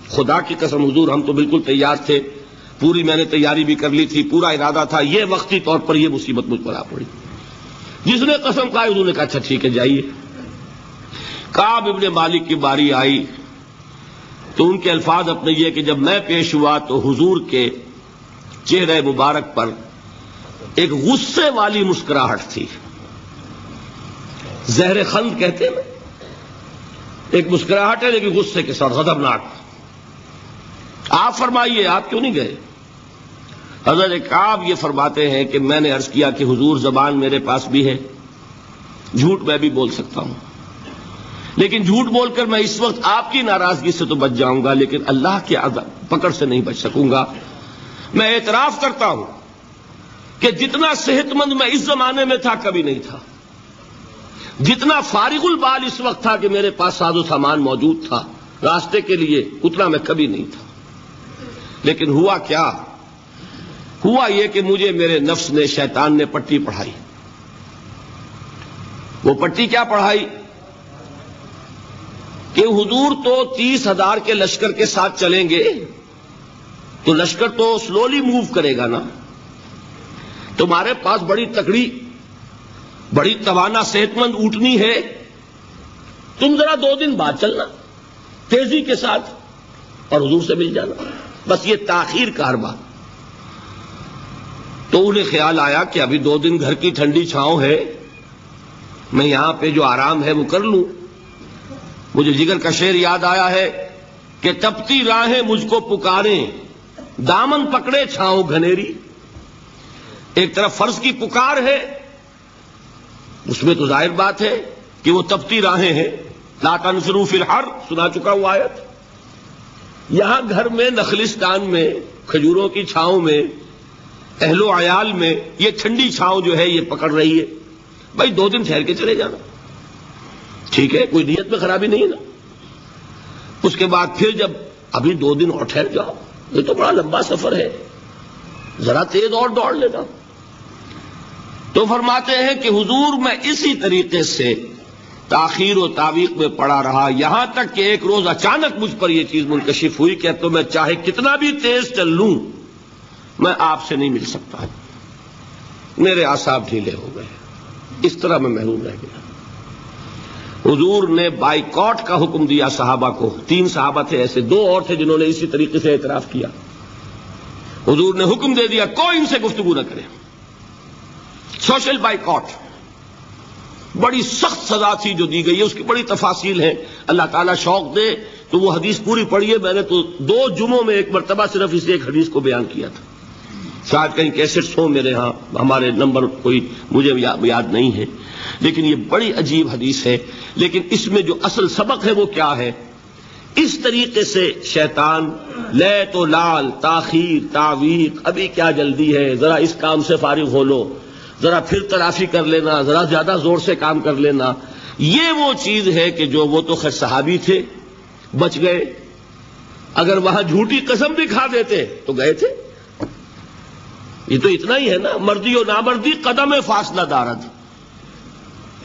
خدا کی قسم حضور ہم تو بالکل تیار تھے، پوری میں نے تیاری بھی کر لی تھی، پورا ارادہ تھا، یہ وقتی طور پر یہ مصیبت مجھ پر آ پڑی۔ جس نے قسم کھائی انہوں نے کہا اچھا ٹھیک ہے جائیے۔ کعب ابن مالک کی باری آئی تو ان کے الفاظ اپنے یہ کہ جب میں پیش ہوا تو حضور کے چہرے مبارک پر ایک غصے والی مسکراہٹ تھی، زہر خند کہتے ہیں، ایک مسکراہٹ ہے لیکن غصے کے ساتھ، غضبناک۔ آپ فرمائیے آپ کیوں نہیں گئے؟ حضرت کعب یہ فرماتے ہیں کہ میں نے عرض کیا کہ حضور زبان میرے پاس بھی ہے، جھوٹ میں بھی بول سکتا ہوں، لیکن جھوٹ بول کر میں اس وقت آپ کی ناراضگی سے تو بچ جاؤں گا لیکن اللہ کی پکڑ سے نہیں بچ سکوں گا۔ میں اعتراف کرتا ہوں کہ جتنا صحت مند میں اس زمانے میں تھا کبھی نہیں تھا، جتنا فارغ البال اس وقت تھا کہ میرے پاس ساز و سامان موجود تھا راستے کے لیے، اتنا میں کبھی نہیں تھا۔ لیکن ہوا کیا؟ ہوا یہ کہ مجھے میرے نفس نے، شیطان نے پٹی پڑھائی۔ وہ پٹی کیا پڑھائی کہ حضور تو 30,000 کے لشکر کے ساتھ چلیں گے تو لشکر تو سلولی موو کرے گا نا، تمہارے پاس بڑی تکڑی، بڑی توانا صحت مند اونٹنی ہے، تم ذرا 2 دن بعد چلنا تیزی کے ساتھ اور حضور سے مل جانا، بس یہ تاخیر کا حربہ۔ تو انہیں خیال آیا کہ ابھی 2 دن گھر کی ٹھنڈی چھاؤں ہے، میں یہاں پہ جو آرام ہے وہ کر لوں۔ مجھے جگر کا شعر یاد آیا ہے کہ تپتی راہیں مجھ کو پکاریں، دامن پکڑے چھاؤں گھنیری۔ ایک طرف فرض کی پکار ہے اس میں تو ظاہر بات ہے کہ وہ تپتی راہیں ہیں. لا تنفروا فی الحر سنا چکا ہوں آیت. یہاں گھر میں نخلستان میں کھجوروں کی چھاؤں میں اہل و عیال میں یہ ٹھنڈی چھاؤں جو ہے یہ پکڑ رہی ہے. بھائی 2 دن ٹھہر کے چلے جانا, ٹھیک ہے, کوئی نیت میں خرابی نہیں ہے نا. اس کے بعد پھر جب ابھی 2 دن اور ٹھہر جاؤ, یہ تو بڑا لمبا سفر ہے, ذرا تیز اور دوڑ لینا. تو فرماتے ہیں کہ حضور میں اسی طریقے سے تاخیر و تعویق میں پڑا رہا, یہاں تک کہ ایک روز اچانک مجھ پر یہ چیز منکشف ہوئی کہ تو میں چاہے کتنا بھی تیز چل لوں میں آپ سے نہیں مل سکتا, میرے اعصاب ڈھیلے ہو گئے. اس طرح میں محروم رہ گیا. حضور نے بائیکاٹ کا حکم دیا صحابہ کو. 3 صحابہ تھے ایسے, 2 اور تھے جنہوں نے اسی طریقے سے اعتراف کیا. حضور نے حکم دے دیا کوئی ان سے گفتگو نہ کرے, سوشل بائیکاٹ. بڑی سخت سزا تھی جو دی گئی ہے, اس کی بڑی تفاصیل ہیں. اللہ تعالیٰ شوق دے تو وہ حدیث پوری پڑھیے. میں نے تو 2 جمعوں میں ایک مرتبہ صرف اس ایک حدیث کو بیان کیا تھا. شاید کہیں کیسٹس ہوں میرے ہاں, ہمارے نمبر کوئی مجھے یاد نہیں ہے, لیکن یہ بڑی عجیب حدیث ہے. لیکن اس میں جو اصل سبق ہے وہ کیا ہے؟ اس طریقے سے شیطان لیت و لال, تاخیر, تعویق, ابھی کیا جلدی ہے, ذرا اس کام سے فارغ ہو لو, ذرا پھر تلافی کر لینا, ذرا زیادہ زور سے کام کر لینا. یہ وہ چیز ہے کہ جو وہ تو خیر صحابی تھے, بچ گئے. اگر وہاں جھوٹی قسم بھی کھا دیتے تو گئے تھے. یہ تو اتنا ہی ہے نا, مردی و نامردی قدم فاصلہ دارد.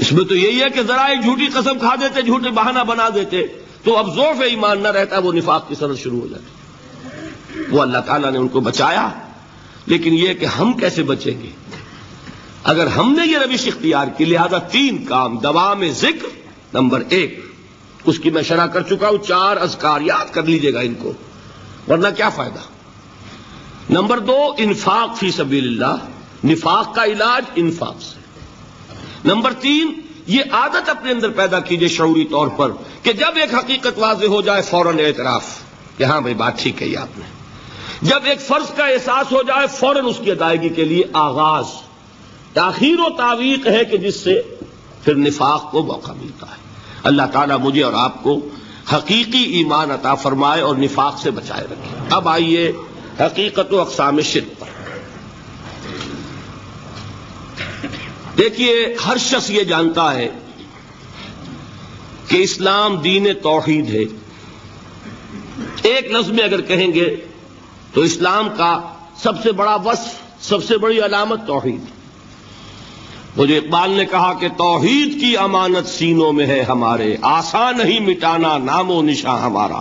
اس میں تو یہی ہے کہ ذرا ایک جھوٹی قسم کھا دیتے, جھوٹے بہانہ بنا دیتے تو اب ضعف ایمان نہ رہتا, وہ نفاق کی سند شروع ہو جاتی. وہ اللہ تعالیٰ نے ان کو بچایا. لیکن یہ کہ ہم کیسے بچیں گے اگر ہم نے یہ روش اختیار کی؟ لہذا 3 کام. دوام ذکر نمبر 1, اس کی میں شرح کر چکا ہوں. 4 اذکار یاد کر لیجئے گا ان کو, ورنہ کیا فائدہ. نمبر 2 انفاق فی سبیل اللہ, نفاق کا علاج انفاق سے. نمبر 3 یہ عادت اپنے اندر پیدا کیجئے شعوری طور پر کہ جب ایک حقیقت واضح ہو جائے فوراً اعتراف کہ ہاں بھائی بات ٹھیک کہی آپ نے. جب ایک فرض کا احساس ہو جائے فوراً اس کی ادائیگی کے لیے آغاز. تاخیر و تعویق ہے کہ جس سے پھر نفاق کو موقع ملتا ہے. اللہ تعالیٰ مجھے اور آپ کو حقیقی ایمان عطا فرمائے اور نفاق سے بچائے رکھے. اب آئیے حقیقت و اقسام شرک پر. دیکھیے, ہر شخص یہ جانتا ہے کہ اسلام دین توحید ہے. ایک لفظ میں اگر کہیں گے تو اسلام کا سب سے بڑا وصف, سب سے بڑی علامت توحید. وہ جو اقبال نے کہا کہ توحید کی امانت سینوں میں ہے ہمارے, آسان نہیں مٹانا نام و نشاں ہمارا.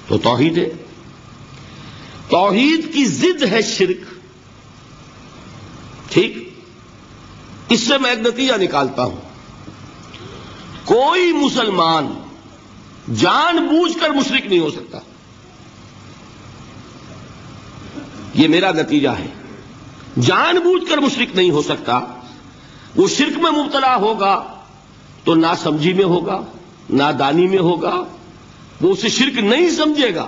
تو توحید ہے. توحید کی ضد ہے شرک. ٹھیک, اس سے میں ایک نتیجہ نکالتا ہوں. کوئی مسلمان جان بوجھ کر مشرک نہیں ہو سکتا. یہ میرا نتیجہ ہے. جان بوجھ کر مشرک نہیں ہو سکتا. وہ شرک میں مبتلا ہوگا تو ناسمجھی میں ہوگا, نادانی میں ہوگا, وہ اسے شرک نہیں سمجھے گا.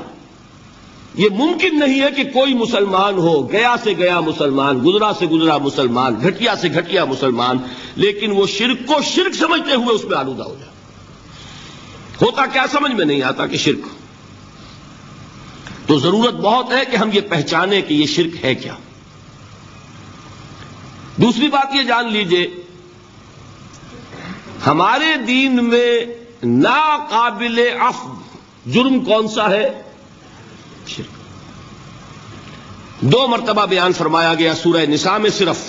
یہ ممکن نہیں ہے کہ کوئی مسلمان ہو, گیا سے گیا مسلمان, گزرا سے گزرا مسلمان, گھٹیا سے گھٹیا مسلمان, لیکن وہ شرک کو شرک سمجھتے ہوئے اس میں آلودہ ہو جائے. ہوتا کیا سمجھ میں نہیں آتا کہ شرک. تو ضرورت بہت ہے کہ ہم یہ پہچانیں کہ یہ شرک ہے کیا. دوسری بات یہ جان لیجئے, ہمارے دین میں ناقابل عفو جرم کون سا ہے؟ شرک. 2 مرتبہ بیان فرمایا گیا سورہ نساء میں صرف,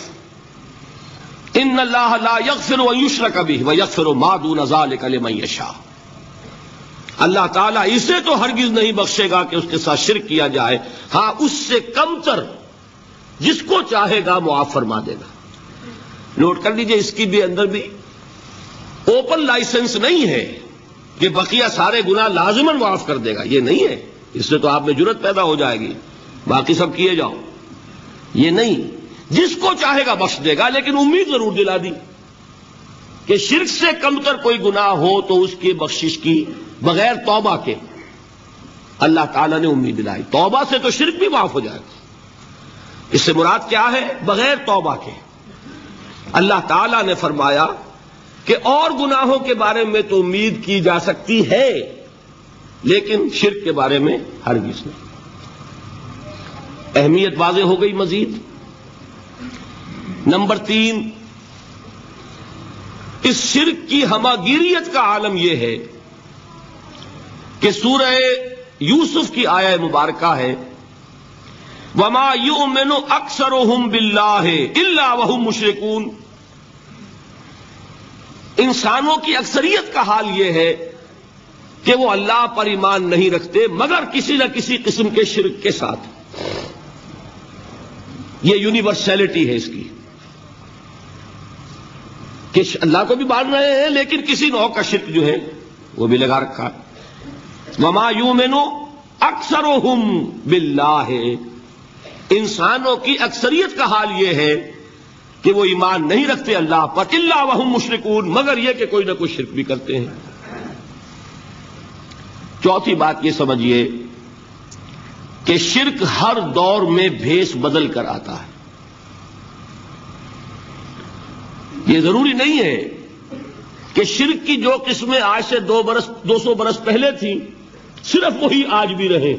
ان اللہ لا یغفر ان یشرک بہ ویغفر ما دون ذلک لمن یشاء. اللہ تعالیٰ اسے تو ہرگز نہیں بخشے گا کہ اس کے ساتھ شرک کیا جائے, ہاں اس سے کم تر جس کو چاہے گا معاف فرما دے گا. نوٹ کر لیجئے, اس کی بھی اندر بھی اوپن لائسنس نہیں ہے کہ بقیہ سارے گناہ لازماً معاف کر دے گا. یہ نہیں ہے. اس سے تو آپ میں جرت پیدا ہو جائے گی, باقی سب کیے جاؤ. یہ نہیں, جس کو چاہے گا بخش دے گا, لیکن امید ضرور دلا دی کہ شرک سے کمتر کوئی گناہ ہو تو اس کی بخشش کی بغیر توبہ کے. اللہ تعالیٰ نے امید دلائی. توبہ سے تو شرک بھی معاف ہو جائے گا. اس سے مراد کیا ہے؟ بغیر توبہ کے. اللہ تعالیٰ نے فرمایا کہ اور گناہوں کے بارے میں تو امید کی جا سکتی ہے لیکن شرک کے بارے میں ہرگز نہیں۔ اہمیت واضح ہو گئی مزید۔ نمبر 3، اس شرک کی ہماگیریت کا عالم یہ ہے کہ سورہ یوسف کی آیہ مبارکہ ہے وَمَا يُؤْمِنُ أَكْثَرُهُمْ بِاللَّهِ إِلَّا وَهُمْ مُشْرِكُونَ۔ انسانوں کی اکثریت کا حال یہ ہے کہ وہ اللہ پر ایمان نہیں رکھتے مگر کسی نہ کسی قسم کے شرک کے ساتھ۔ یہ یونیورسلٹی ہے اس کی کہ اللہ کو بھی مان رہے ہیں لیکن کسی نوع کا شرک جو ہے وہ بھی لگا رکھا ہے۔ وَمَا يُؤْمِنُ أَكْثَرُهُمْ بِاللَّهِ، انسانوں کی اکثریت کا حال یہ ہے کہ وہ ایمان نہیں رکھتے اللہ پر الا وہم مشرکون، مگر یہ کہ کوئی نہ کوئی شرک بھی کرتے ہیں۔ چوتھی بات یہ سمجھیے کہ شرک ہر دور میں بھیس بدل کر آتا ہے۔ یہ ضروری نہیں ہے کہ شرک کی جو قسمیں آج سے 200 برس پہلے تھیں صرف وہی آج بھی رہیں۔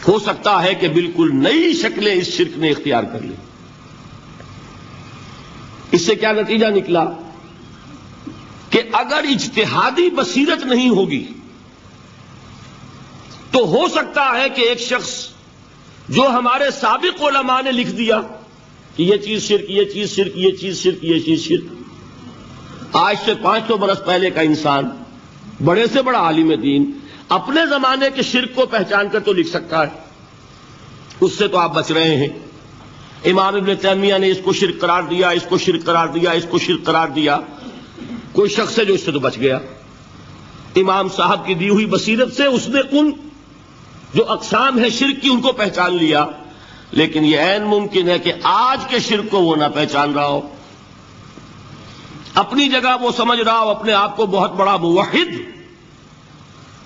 ہو سکتا ہے کہ بالکل نئی شکلیں اس شرک نے اختیار کر لی۔ اس سے کیا نتیجہ نکلا کہ اگر اجتہادی بصیرت نہیں ہوگی تو ہو سکتا ہے کہ ایک شخص جو ہمارے سابق علماء نے لکھ دیا کہ یہ چیز شرک، یہ چیز شرک، یہ چیز شرک، یہ چیز شرک، آج سے 500 برس پہلے کا انسان بڑے سے بڑا عالم دین اپنے زمانے کے شرک کو پہچان کر تو لکھ سکتا ہے، اس سے تو آپ بچ رہے ہیں۔ امام ابن تیمیہ نے اس کو شرک قرار دیا، اس کو شرک قرار دیا، اس کو شرک قرار دیا، کوئی شخص ہے جو اس سے تو بچ گیا۔ امام صاحب کی دی ہوئی بصیرت سے اس نے ان جو اقسام ہے شرک کی ان کو پہچان لیا، لیکن یہ عین ممکن ہے کہ آج کے شرک کو وہ نہ پہچان رہا ہو، اپنی جگہ وہ سمجھ رہا ہو اپنے آپ کو بہت بڑا موحد،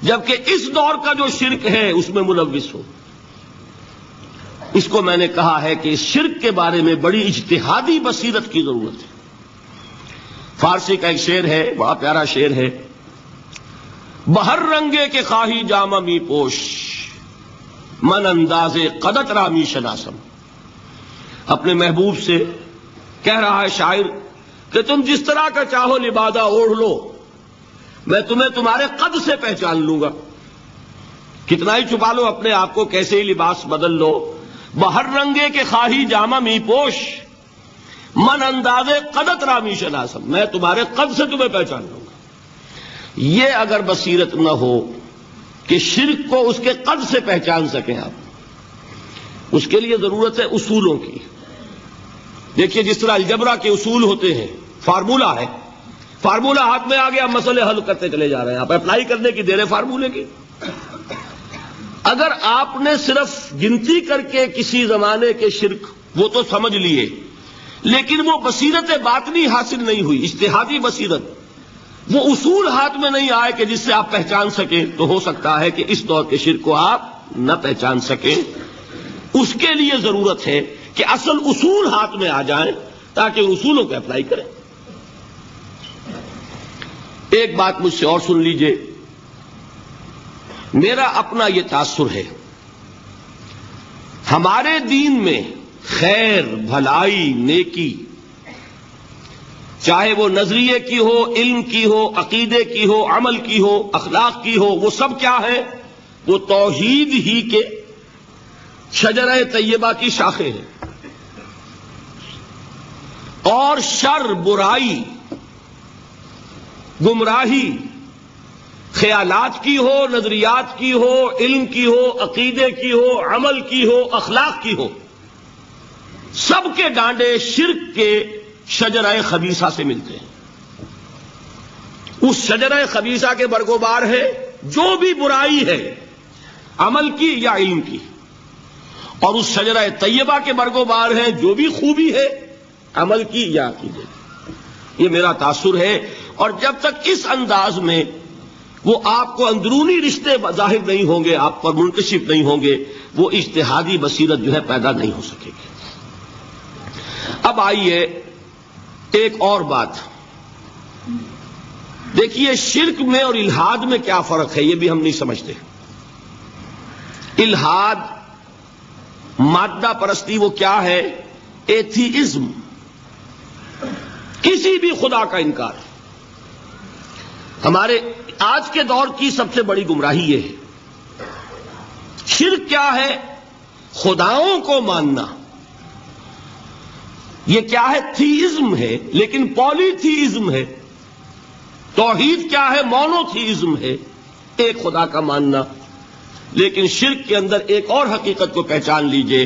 جبکہ اس دور کا جو شرک ہے اس میں ملوث ہو۔ اس کو میں نے کہا ہے کہ اس شرک کے بارے میں بڑی اجتہادی بصیرت کی ضرورت ہے۔ فارسی کا ایک شعر ہے، بڑا پیارا شعر ہے، بہر رنگے کے خواہی جامہ می پوش من انداز قدت رامی شناسم۔ اپنے محبوب سے کہہ رہا ہے شاعر کہ تم جس طرح کا چاہو لبادہ اوڑھ لو، میں تمہیں تمہارے قد سے پہچان لوں گا، کتنا ہی چھپا لو اپنے آپ کو، کیسے ہی لباس بدل لو، بہر رنگے کے خواہی جامہ می پوش من انداز قدت رامی شناسم، میں تمہارے قد سے تمہیں پہچان لوں گا۔ یہ اگر بصیرت نہ ہو کہ شرک کو اس کے قد سے پہچان سکیں آپ، اس کے لیے ضرورت ہے اصولوں کی۔ دیکھیے جس طرح الجبرا کے اصول ہوتے ہیں، فارمولہ ہے، فارمولہ ہاتھ میں آ گیا، مسئلے حل کرتے چلے جا رہے ہیں، آپ اپلائی کرنے کی دیر ہے فارمولے کی۔ اگر آپ نے صرف گنتی کر کے کسی زمانے کے شرک وہ تو سمجھ لیے، لیکن وہ بصیرت باطنی حاصل نہیں ہوئی، اجتہادی بصیرت، وہ اصول ہاتھ میں نہیں آئے کہ جس سے آپ پہچان سکیں، تو ہو سکتا ہے کہ اس دور کے شرک کو آپ نہ پہچان سکیں۔ اس کے لیے ضرورت ہے کہ اصل اصول ہاتھ میں آ جائیں تاکہ ان اصولوں کو اپلائی کریں۔ ایک بات مجھ سے اور سن لیجئے، میرا اپنا یہ تاثر ہے، ہمارے دین میں خیر، بھلائی، نیکی، چاہے وہ نظریے کی ہو، علم کی ہو، عقیدے کی ہو، عمل کی ہو، اخلاق کی ہو، وہ سب کیا ہے؟ وہ توحید ہی کے شجرہ طیبہ کی شاخیں ہیں۔ اور شر، برائی، گمراہی، خیالات کی ہو، نظریات کی ہو، علم کی ہو، عقیدے کی ہو، عمل کی ہو، اخلاق کی ہو، سب کے ڈانڈے شرک کے شجرہ خبیثہ سے ملتے ہیں۔ اس شجرہ خبیثہ کے برگوبار ہے جو بھی برائی ہے، عمل کی یا علم کی، اور اس شجرہ طیبہ کے برگوبار ہے جو بھی خوبی ہے، عمل کی یا عقیدے کی۔ یہ میرا تاثر ہے، اور جب تک اس انداز میں وہ آپ کو اندرونی رشتے ظاہر نہیں ہوں گے، آپ پر منکشف نہیں ہوں گے، وہ اجتہادی بصیرت جو ہے پیدا نہیں ہو سکے گی۔ اب آئیے ایک اور بات دیکھیے، شرک میں اور الحاد میں کیا فرق ہے یہ بھی ہم نہیں سمجھتے۔ الحاد مادہ پرستی وہ کیا ہے؟ ایتھیزم، کسی بھی خدا کا انکار۔ ہمارے آج کے دور کی سب سے بڑی گمراہی یہ ہے۔ شرک کیا ہے؟ خداؤں کو ماننا۔ یہ کیا ہے؟ تھیزم ہے، لیکن پولی تھیزم ہے۔ توحید کیا ہے؟ مونو تھیزم ہے، ایک خدا کا ماننا۔ لیکن شرک کے اندر ایک اور حقیقت کو پہچان لیجئے،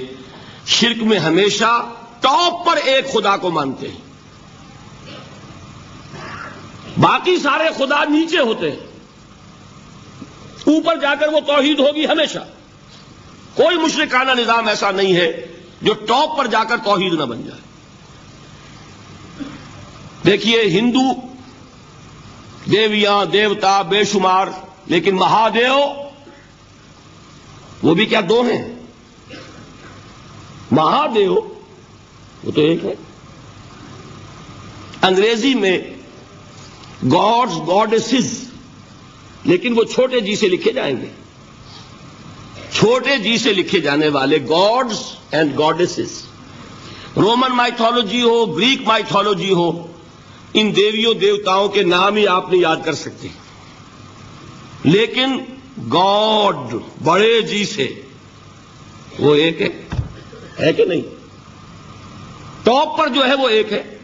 شرک میں ہمیشہ ٹاپ پر ایک خدا کو مانتے ہیں، باقی سارے خدا نیچے ہوتے ہیں، اوپر جا کر وہ توحید ہوگی ہمیشہ۔ کوئی مشرکانہ نظام ایسا نہیں ہے جو ٹاپ پر جا کر توحید نہ بن جائے۔ دیکھیے، ہندو دیویاں دیوتا بے شمار، لیکن مہادیو وہ بھی کیا دو ہیں؟ مہادیو وہ تو ایک ہے۔ انگریزی میں گاڈز گاڈیسز، لیکن وہ چھوٹے جی سے لکھے جائیں گے، چھوٹے جی سے لکھے جانے والے gods and goddesses. Roman mythology ہو، گریک مائتھولوجی ہو، ان دیویوں دیوتاؤں کے نام ہی آپ نہیں یاد کر سکتے، لیکن گاڈ بڑے جی سے وہ ایک ہے کہ نہیں؟ ٹاپ پر جو ہے وہ ایک ہے،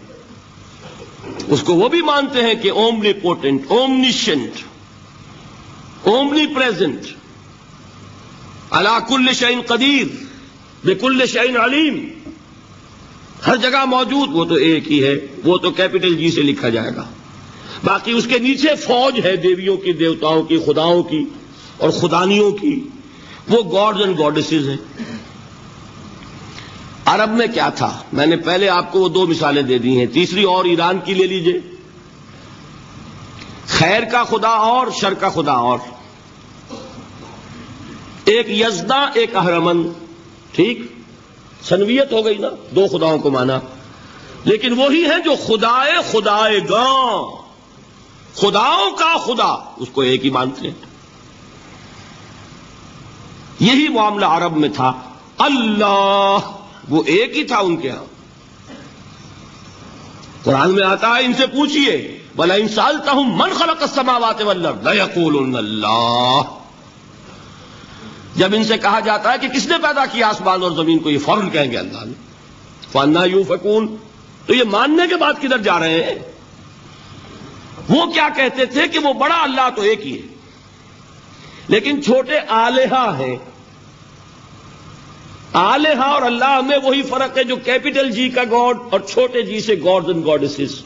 اس کو وہ بھی مانتے ہیں کہ اومنی پوٹنٹ، اومنیشنٹ، اومنی پریزنٹ، علی کل شیء قدیر، بکل شیء علیم، ہر جگہ موجود، وہ تو ایک ہی ہے، وہ تو کیپٹل جی سے لکھا جائے گا۔ باقی اس کے نیچے فوج ہے دیویوں کی، دیوتاؤں کی، خداؤں کی اور خدانیوں کی، وہ گاڈز اینڈ گاڈیسز ہیں۔ عرب میں کیا تھا؟ میں نے پہلے آپ کو وہ دو مثالیں دے دی ہیں، تیسری اور ایران کی لے لیجئے۔ خیر کا خدا اور شر کا خدا اور، ایک یزداں ایک اہرمن، ٹھیک، سنویت ہو گئی نا، دو خداؤں کو مانا، لیکن وہی ہے جو خدائے خدائے گاں، خداؤں کا خدا، اس کو ایک ہی مانتے ہیں۔ یہی معاملہ عرب میں تھا، اللہ وہ ایک ہی تھا ان کے ہاں۔ قرآن میں آتا ہے، ان سے پوچھئے وَلَئِن سَأَلْتَهُم مَّنْ خَلَقَ السَّمَاوَاتِ وَالْأَرْضَ لَيَقُولُنَّ اللَّهُ۔ جب ان سے کہا جاتا ہے کہ کس نے پیدا کیا آسمان اور زمین کو، یہ فوراً کہیں گے اللہ نے۔ فَأَنَّىٰ يُؤْفَكُونَ، تو یہ ماننے کے بعد کدھر جا رہے ہیں؟ وہ کیا کہتے تھے کہ وہ بڑا اللہ تو ایک ہی ہے، لیکن چھوٹے آلہہ ہیں۔ آلہہ اور اللہ میں وہی فرق ہے جو کیپٹل جی کا گاڈ اور چھوٹے جی سے گاڈز اینڈ گاڈیسز،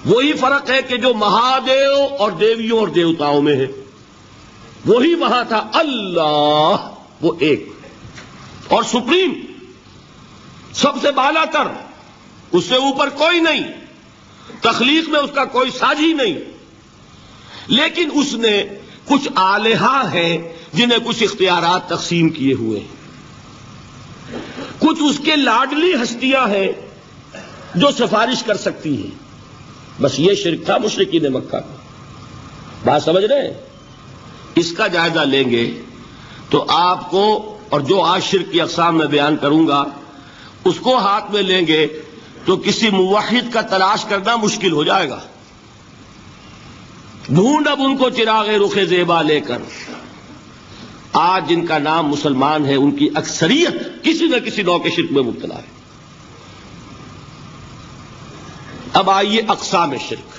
وہی فرق ہے کہ جو مہادیو اور دیویوں اور دیوتاؤں میں ہے، وہی وہاں تھا اللہ وہ ایک اور سپریم، سب سے بالا تر، اس سے اوپر کوئی نہیں، تخلیق میں اس کا کوئی ساجی نہیں۔ لیکن اس نے کچھ آلہہ ہیں جنہیں کچھ اختیارات تقسیم کیے ہوئے ہیں، کچھ اس کے لاڈلی ہستیاں ہیں جو سفارش کر سکتی ہیں۔ بس یہ شرک تھا مشرکین مکہ کا۔ بات سمجھ رہے ہیں؟ اس کا جائزہ لیں گے تو آپ کو، اور جو آج شرک کی اقسام میں بیان کروں گا اس کو ہاتھ میں لیں گے تو کسی موحد کا تلاش کرنا مشکل ہو جائے گا۔ ڈھونڈ اب ان کو چراغ رخ زیبا لے کر، آج جن کا نام مسلمان ہے ان کی اکثریت کسی نہ کسی نوع کے شرک میں مبتلا ہے۔ اب آئیے اقسام شرک۔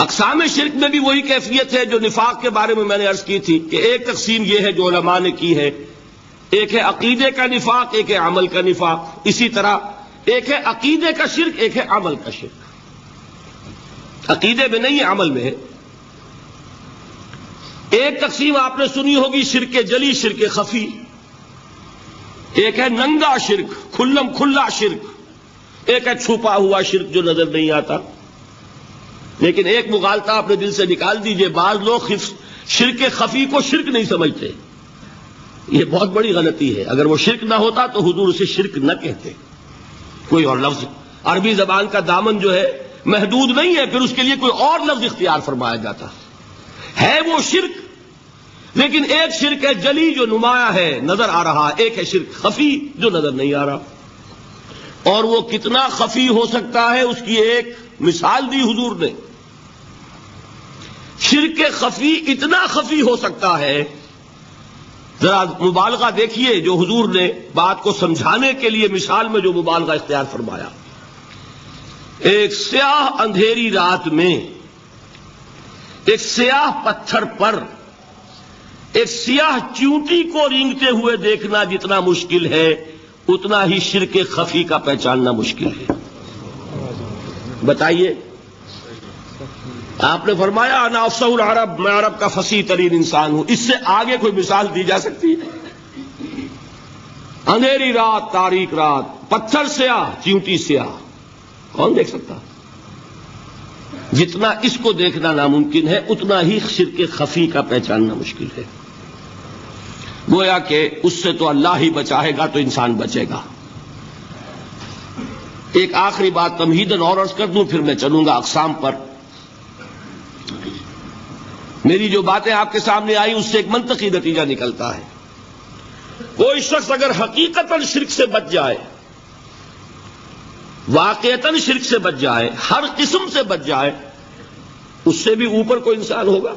اقسام شرک میں بھی وہی کیفیت ہے جو نفاق کے بارے میں نے عرض کی تھی کہ ایک تقسیم یہ ہے جو علماء نے کی ہے، ایک ہے عقیدے کا نفاق، ایک ہے عمل کا نفاق۔ اسی طرح ایک ہے عقیدے کا شرک، ایک ہے عمل کا شرک۔ عقیدے میں نہیں ہے، عمل میں ہے۔ ایک تقسیم آپ نے سنی ہوگی شرک جلی، شرک خفی۔ ایک ہے ننگا شرک، کھلم کھلا شرک، ایک ہے چھپا ہوا شرک جو نظر نہیں آتا۔ لیکن ایک مغالطہ اپنے دل سے نکال دیجئے، بعض لوگ شرک خفی کو شرک نہیں سمجھتے، یہ بہت بڑی غلطی ہے. اگر وہ شرک نہ ہوتا تو حضور اسے شرک نہ کہتے. کوئی اور لفظ، عربی زبان کا دامن جو ہے محدود نہیں ہے، پھر اس کے لیے کوئی اور لفظ اختیار فرمایا جاتا ہے. وہ شرک، لیکن ایک شرک ہے جلی جو نمایاں ہے، نظر آ رہا، ایک ہے شرک خفی جو نظر نہیں آ رہا. اور وہ کتنا خفی ہو سکتا ہے اس کی ایک مثال دی حضور نے. شرک خفی اتنا خفی ہو سکتا ہے، ذرا مبالغہ دیکھیے جو حضور نے بات کو سمجھانے کے لیے مثال میں جو مبالغہ اختیار فرمایا. ایک سیاہ اندھیری رات میں ایک سیاہ پتھر پر ایک سیاہ چیونٹی کو رینگتے ہوئے دیکھنا جتنا مشکل ہے، اتنا ہی شرک خفی کا پہچاننا مشکل ہے. بتائیے، آپ نے فرمایا انا افصح العرب، میں عرب کا فصیح ترین انسان ہوں. اس سے آگے کوئی مثال دی جا سکتی ہے؟ اندھیری رات، تاریک رات، پتھر سیاہ، چیونٹی سیاہ، کون دیکھ سکتا؟ جتنا اس کو دیکھنا ناممکن ہے اتنا ہی شرک خفی کا پہچاننا مشکل ہے. گویا کہ اس سے تو اللہ ہی بچائے گا تو انسان بچے گا. ایک آخری بات تمہیداً اور عرض کر دوں، پھر میں چلوں گا اقسام پر. میری جو باتیں آپ کے سامنے آئی اس سے ایک منطقی نتیجہ نکلتا ہے. کوئی شخص اگر حقیقتاً شرک سے بچ جائے، واقعتاً شرک سے بچ جائے، ہر قسم سے بچ جائے، اس سے بھی اوپر کوئی انسان ہوگا.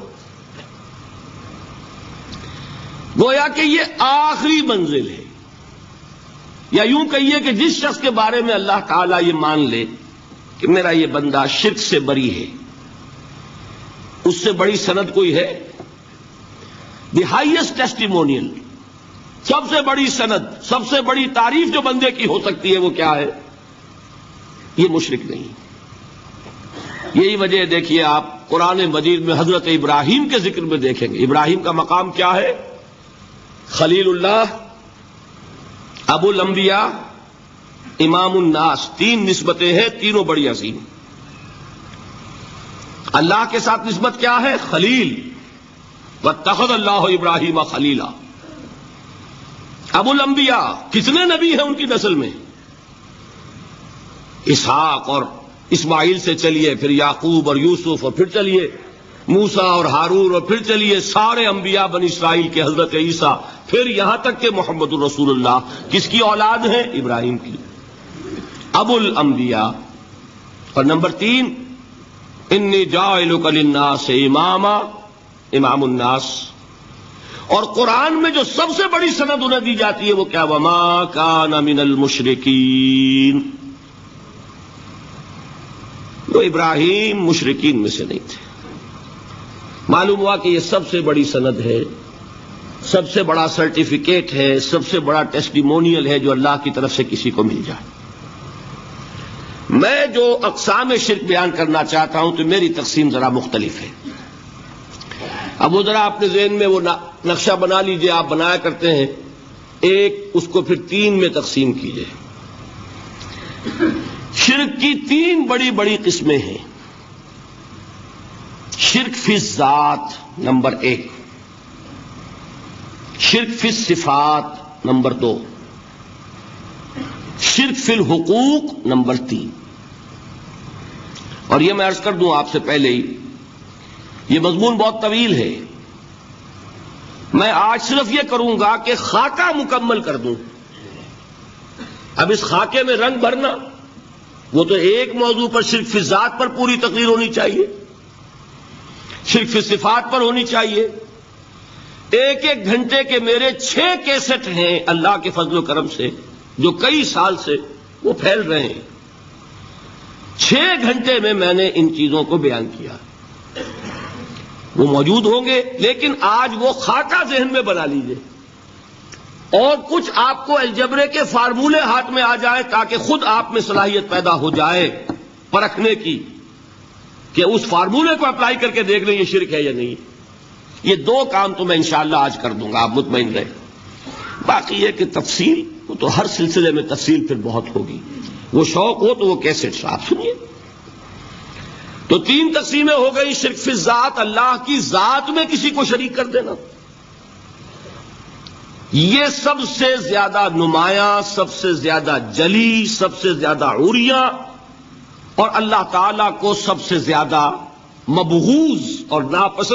گویا کہ یہ آخری منزل ہے. یا یوں کہیے کہ جس شخص کے بارے میں اللہ تعالیٰ یہ مان لے کہ میرا یہ بندہ شرک سے بری ہے، اس سے بڑی سند کوئی ہے؟ دی ہائیسٹ ٹیسٹیمونیل، سب سے بڑی سند، سب سے بڑی تعریف جو بندے کی ہو سکتی ہے وہ کیا ہے؟ یہ مشرک نہیں. یہی وجہ دیکھیے آپ قرآن مجید میں حضرت ابراہیم کے ذکر میں دیکھیں گے. ابراہیم کا مقام کیا ہے؟ خلیل اللہ، ابو الانبیاء، امام الناس. تین نسبتیں ہیں، تینوں بڑی عظیم. اللہ کے ساتھ نسبت کیا ہے؟ خلیل. واتخذ اللہ ابراہیم خلیلا. ابو الانبیاء، کتنے نبی ہیں ان کی نسل میں؟ اسحاق اور اسماعیل سے چلیے، پھر یعقوب اور یوسف، اور پھر چلیے موسیٰ اور ہارون، اور پھر چلیے سارے انبیاء بنی اسرائیل کے، حضرت عیسیٰ، پھر یہاں تک کہ محمد الرسول اللہ کس کی اولاد ہیں؟ ابراہیم کی. ابو الانبیاء. اور نمبر 3، انی جاعلک للناس اماما، امام الناس. اور قرآن میں جو سب سے بڑی سند انہیں دی جاتی ہے وہ کیا؟ وما کان من المشرکین. وہ ابراہیم مشرکین میں سے نہیں تھے. معلوم ہوا کہ یہ سب سے بڑی سند ہے، سب سے بڑا سرٹیفکیٹ ہے، سب سے بڑا ٹیسٹیمونیل ہے جو اللہ کی طرف سے کسی کو مل جائے. میں جو اقسام شرک بیان کرنا چاہتا ہوں تو میری تقسیم ذرا مختلف ہے. اب وہ ذرا اپنے ذہن میں وہ نقشہ بنا لیجئے، آپ بنایا کرتے ہیں ایک، اس کو پھر 3 میں تقسیم کیجئے. شرک کی 3 بڑی بڑی قسمیں ہیں. شرک فی الذات نمبر 1، شرک فی الصفات نمبر 2، شرک فی الحقوق نمبر 3. اور یہ میں عرض کر دوں آپ سے پہلے ہی، یہ مضمون بہت طویل ہے. میں آج صرف یہ کروں گا کہ خاکہ مکمل کر دوں. اب اس خاکے میں رنگ بھرنا، وہ تو ایک موضوع پر شرک فی الذات پر پوری تقریر ہونی چاہیے، شرک فی صفات پر ہونی چاہیے. ایک ایک گھنٹے کے میرے 6 کیسٹ ہیں اللہ کے فضل و کرم سے، جو کئی سال سے وہ پھیل رہے ہیں. 6 گھنٹے میں میں نے ان چیزوں کو بیان کیا. وہ موجود ہوں گے، لیکن آج وہ خاکہ ذہن میں بنا لیجئے، اور کچھ آپ کو الجبرے کے فارمولے ہاتھ میں آ جائے تاکہ خود آپ میں صلاحیت پیدا ہو جائے پرکھنے کی کہ اس فارمولے کو اپلائی کر کے دیکھ لیں یہ شرک ہے یا نہیں. یہ 2 کام تو میں انشاءاللہ آج کر دوں گا، آپ مطمئن رہیں. باقی یہ کہ تفصیل، وہ تو ہر سلسلے میں تفصیل پھر بہت ہوگی. وہ شوق ہو تو وہ کیسٹ آپ سنیے. تو 3 تقسیمیں ہو گئی. شرک فی الذات، اللہ کی ذات میں کسی کو شریک کر دینا. یہ سب سے زیادہ نمایاں، سب سے زیادہ جلی، سب سے زیادہ عریاں اور اللہ تعالی کو سب سے زیادہ مبغوض اور ناپسند